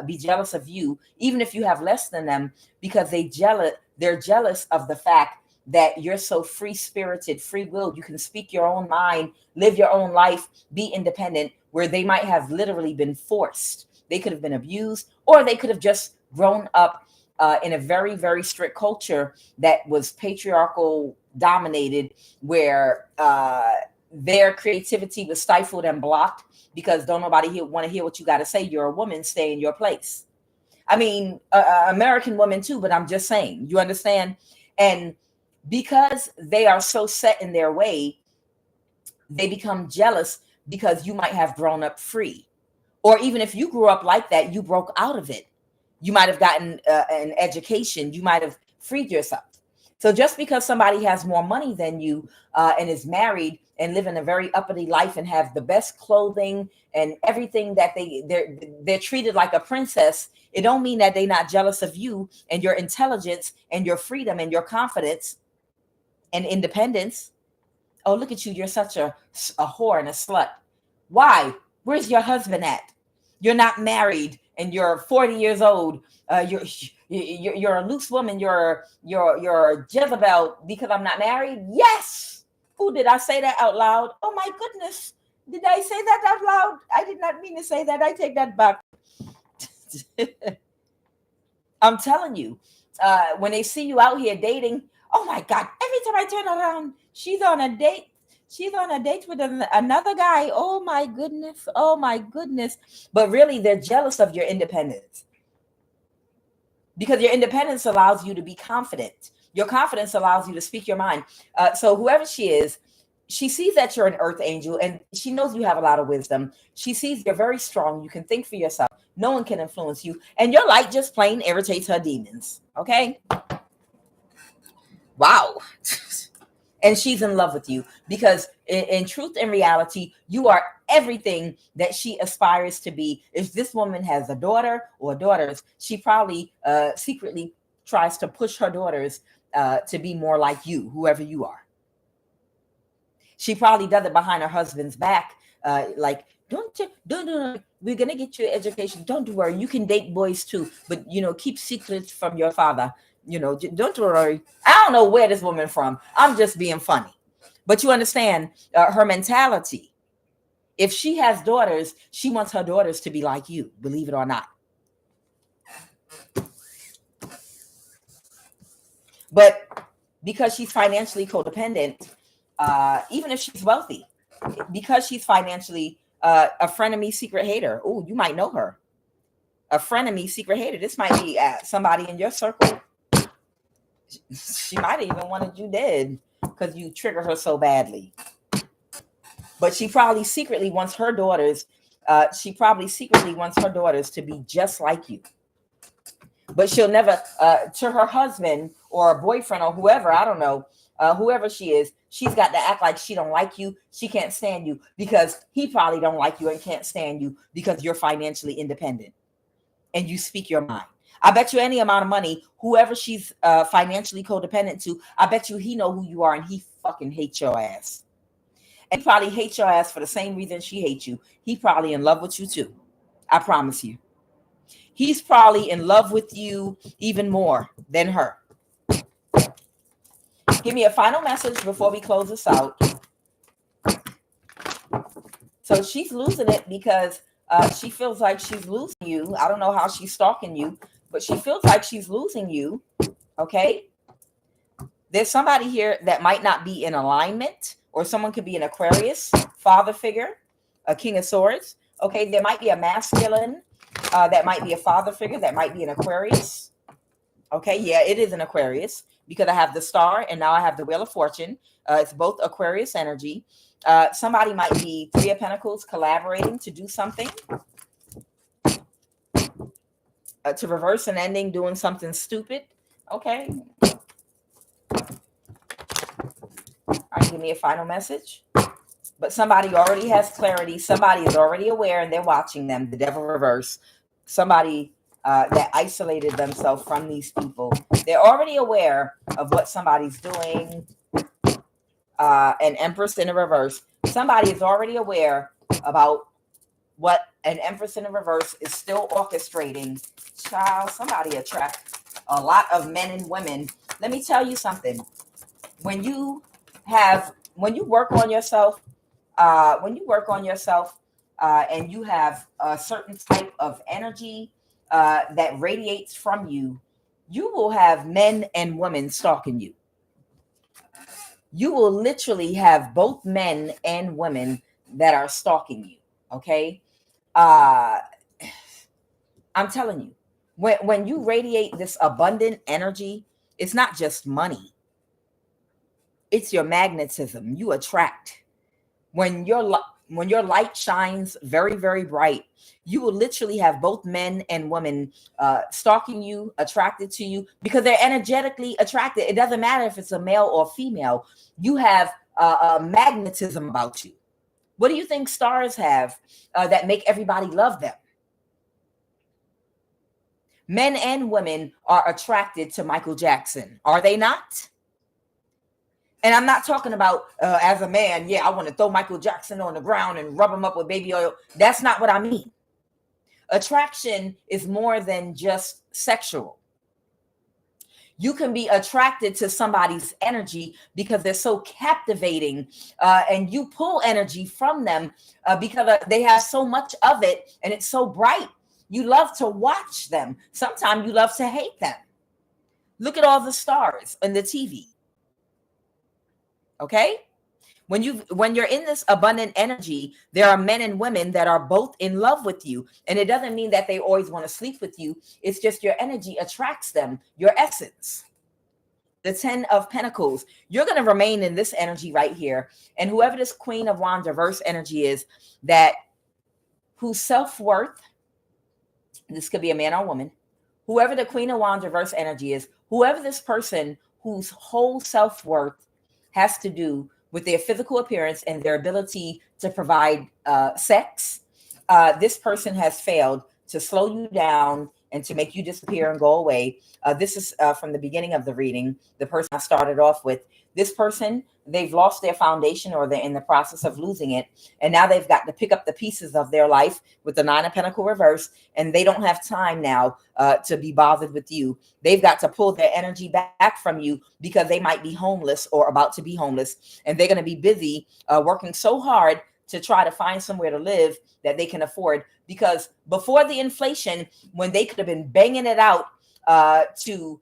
be jealous of you, even if you have less than them, because they're jealous of the fact that you're so free-spirited, free-willed. You can speak your own mind, live your own life, be independent, where they might have literally been forced. They could have been abused, or they could have just grown up in a very, very strict culture that was patriarchal dominated, where their creativity was stifled and blocked because don't nobody want to hear what you got to say. You're a woman, stay in your place. I mean, American women too, but I'm just saying, you understand? And because they are so set in their way, they become jealous because you might have grown up free. Or even if you grew up like that, you broke out of it. You might have gotten an education. You might have freed yourself. So just because somebody has more money than you and is married and living a very uppity life and have the best clothing and everything that they're treated like a princess, it don't mean that they're not jealous of you and your intelligence and your freedom and your confidence and independence. Oh, look at you. You're such a whore and a slut. Why? Where's your husband at? You're not married and you're 40 years old. You're a loose woman. You're Jezebel because I'm not married. Yes. Oh, did I say that out loud? Oh my goodness. Did I say that out loud? I did not mean to say that. I take that back. I'm telling you, when they see you out here dating, oh my God, every time I turn around, she's on a date. She's on a date with another guy. Oh my goodness. Oh my goodness. But really, they're jealous of your independence, because your independence allows you to be confident. Your confidence allows you to speak your mind. So whoever she is, she sees that you're an earth angel, and she knows you have a lot of wisdom. She sees you're very strong. You can think for yourself. No one can influence you. And your light just plain irritates her demons. Okay? Wow. And she's in love with you because in truth and reality, you are everything that she aspires to be. If this woman has a daughter or daughters, she probably secretly tries to push her daughters to be more like you, whoever you are. She probably does it behind her husband's back. Like, don't, we're going to get you education. Don't worry. You can date boys too, but, keep secrets from your father. Don't worry. I don't know where this woman from. I'm just being funny. But you understand her mentality. If she has daughters, she wants her daughters to be like you, believe it or not. But because she's financially codependent, even if she's wealthy, because she's financially a frenemy, secret hater. Oh, you might know her. A frenemy, secret hater. This might be somebody in your circle. She might even wanted you dead because you trigger her so badly. But she probably secretly wants her daughters. To be just like you. But she'll never, to her husband or a boyfriend or whoever, I don't know, whoever she is, she's got to act like she don't like you. She can't stand you because he probably don't like you and can't stand you because you're financially independent and you speak your mind. I bet you any amount of money, whoever she's financially codependent to, I bet you he know who you are and he fucking hates your ass. And he probably hates your ass for the same reason she hates you. He probably in love with you too. I promise you. He's probably in love with you even more than her. Give me a final message before we close this out. So she's losing it because she feels like she's losing you. I don't know how she's stalking you, but she feels like she's losing you. Okay. There's somebody here that might not be in alignment, or someone could be an Aquarius, father figure, a King of Swords. Okay. There might be a masculine that might be a father figure, that might be an Aquarius. Okay. Yeah, it is an Aquarius because I have the star and now I have the Wheel of Fortune. It's both Aquarius energy. Somebody might be Three of Pentacles collaborating to do something. To reverse an ending, doing something stupid. Okay. All right, give me a final message. But somebody already has clarity. Somebody is already aware and they're watching them. The devil reverse. Somebody that isolated themselves from these people. They're already aware of what somebody's doing. An Empress in a reverse. Somebody is already aware about what an Empress in a reverse is still orchestrating. Child, somebody attract a lot of men and women. Let me tell you something. When you work on yourself, and you have a certain type of energy that radiates from you, you will have men and women stalking you. You will literally have both men and women that are stalking you. Okay. I'm telling you, when you radiate this abundant energy, it's not just money. It's your magnetism. You attract. When your light shines very, very bright, you will literally have both men and women stalking you, attracted to you, because they're energetically attracted. It doesn't matter if it's a male or female. You have a magnetism about you. What do you think stars have that make everybody love them? Men and women are attracted to Michael Jackson. Are they not? And I'm not talking about as a man, yeah, I want to throw Michael Jackson on the ground and rub him up with baby oil. That's not what I mean. Attraction is more than just sexual. You can be attracted to somebody's energy because they're so captivating, and you pull energy from them because they have so much of it and it's so bright. You love to watch them. Sometimes you love to hate them. Look at all the stars on the TV. Okay? When you're in this abundant energy, there are men and women that are both in love with you. And it doesn't mean that they always want to sleep with you. It's just your energy attracts them, your essence. The 10 of Pentacles, you're going to remain in this energy right here. And whoever this Queen of Wands reverse energy is, that whose self-worth, this could be a man or woman, whoever the Queen of Wands reverse energy is, whoever this person whose whole self-worth has to do with their physical appearance and their ability to provide sex, this person has failed to slow you down and to make you disappear and go away. This is from the beginning of the reading, the person I started off with. This person, they've lost their foundation, or they're in the process of losing it. And now they've got to pick up the pieces of their life with the 9 of Pentacles reverse. And they don't have time now to be bothered with you. They've got to pull their energy back from you because they might be homeless or about to be homeless. And they're going to be busy working so hard to try to find somewhere to live that they can afford. Because before the inflation, when they could have been banging it out to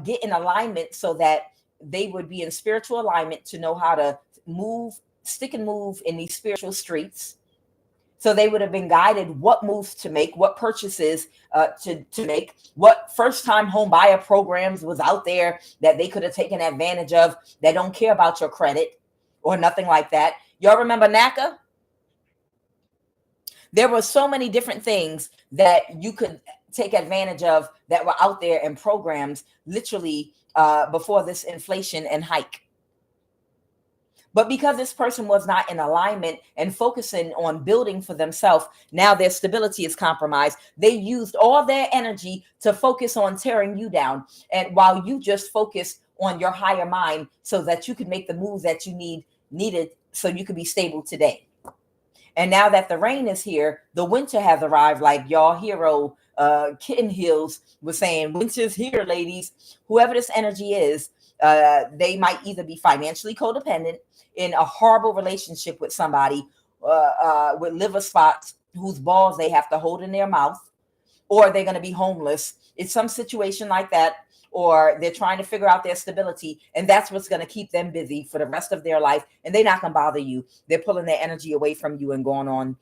get in alignment so that they would be in spiritual alignment to know how to move, stick and move in these spiritual streets. So they would have been guided what moves to make, what purchases to make, what first-time home buyer programs was out there that they could have taken advantage of that don't care about your credit or nothing like that. Y'all remember NACA? There were so many different things that you could take advantage of that were out there in programs literally before this inflation and hike. But because this person was not in alignment and focusing on building for themselves, now their stability is compromised. They used all their energy to focus on tearing you down. And while you just focus on your higher mind so that you could make the moves that you needed so you could be stable today. And now that the rain is here, the winter has arrived, like y'all hero Kitten Hills was saying, winter's here, ladies. Whoever this energy is, they might either be financially codependent, in a horrible relationship with somebody with liver spots whose balls they have to hold in their mouth, or they're going to be homeless. It's some situation like that, or they're trying to figure out their stability, and that's what's going to keep them busy for the rest of their life, and they're not going to bother you. They're pulling their energy away from you and going on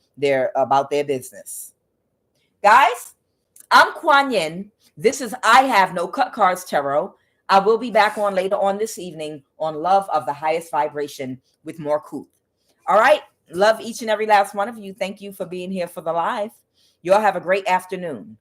about their business. Guys, I'm Kuan Yin. This is I Have No Cut Cards Tarot. I will be back on later on this evening on Love of the Highest Vibration with more Kuth. All right. Love each and every last one of you. Thank you for being here for the live. You all have a great afternoon.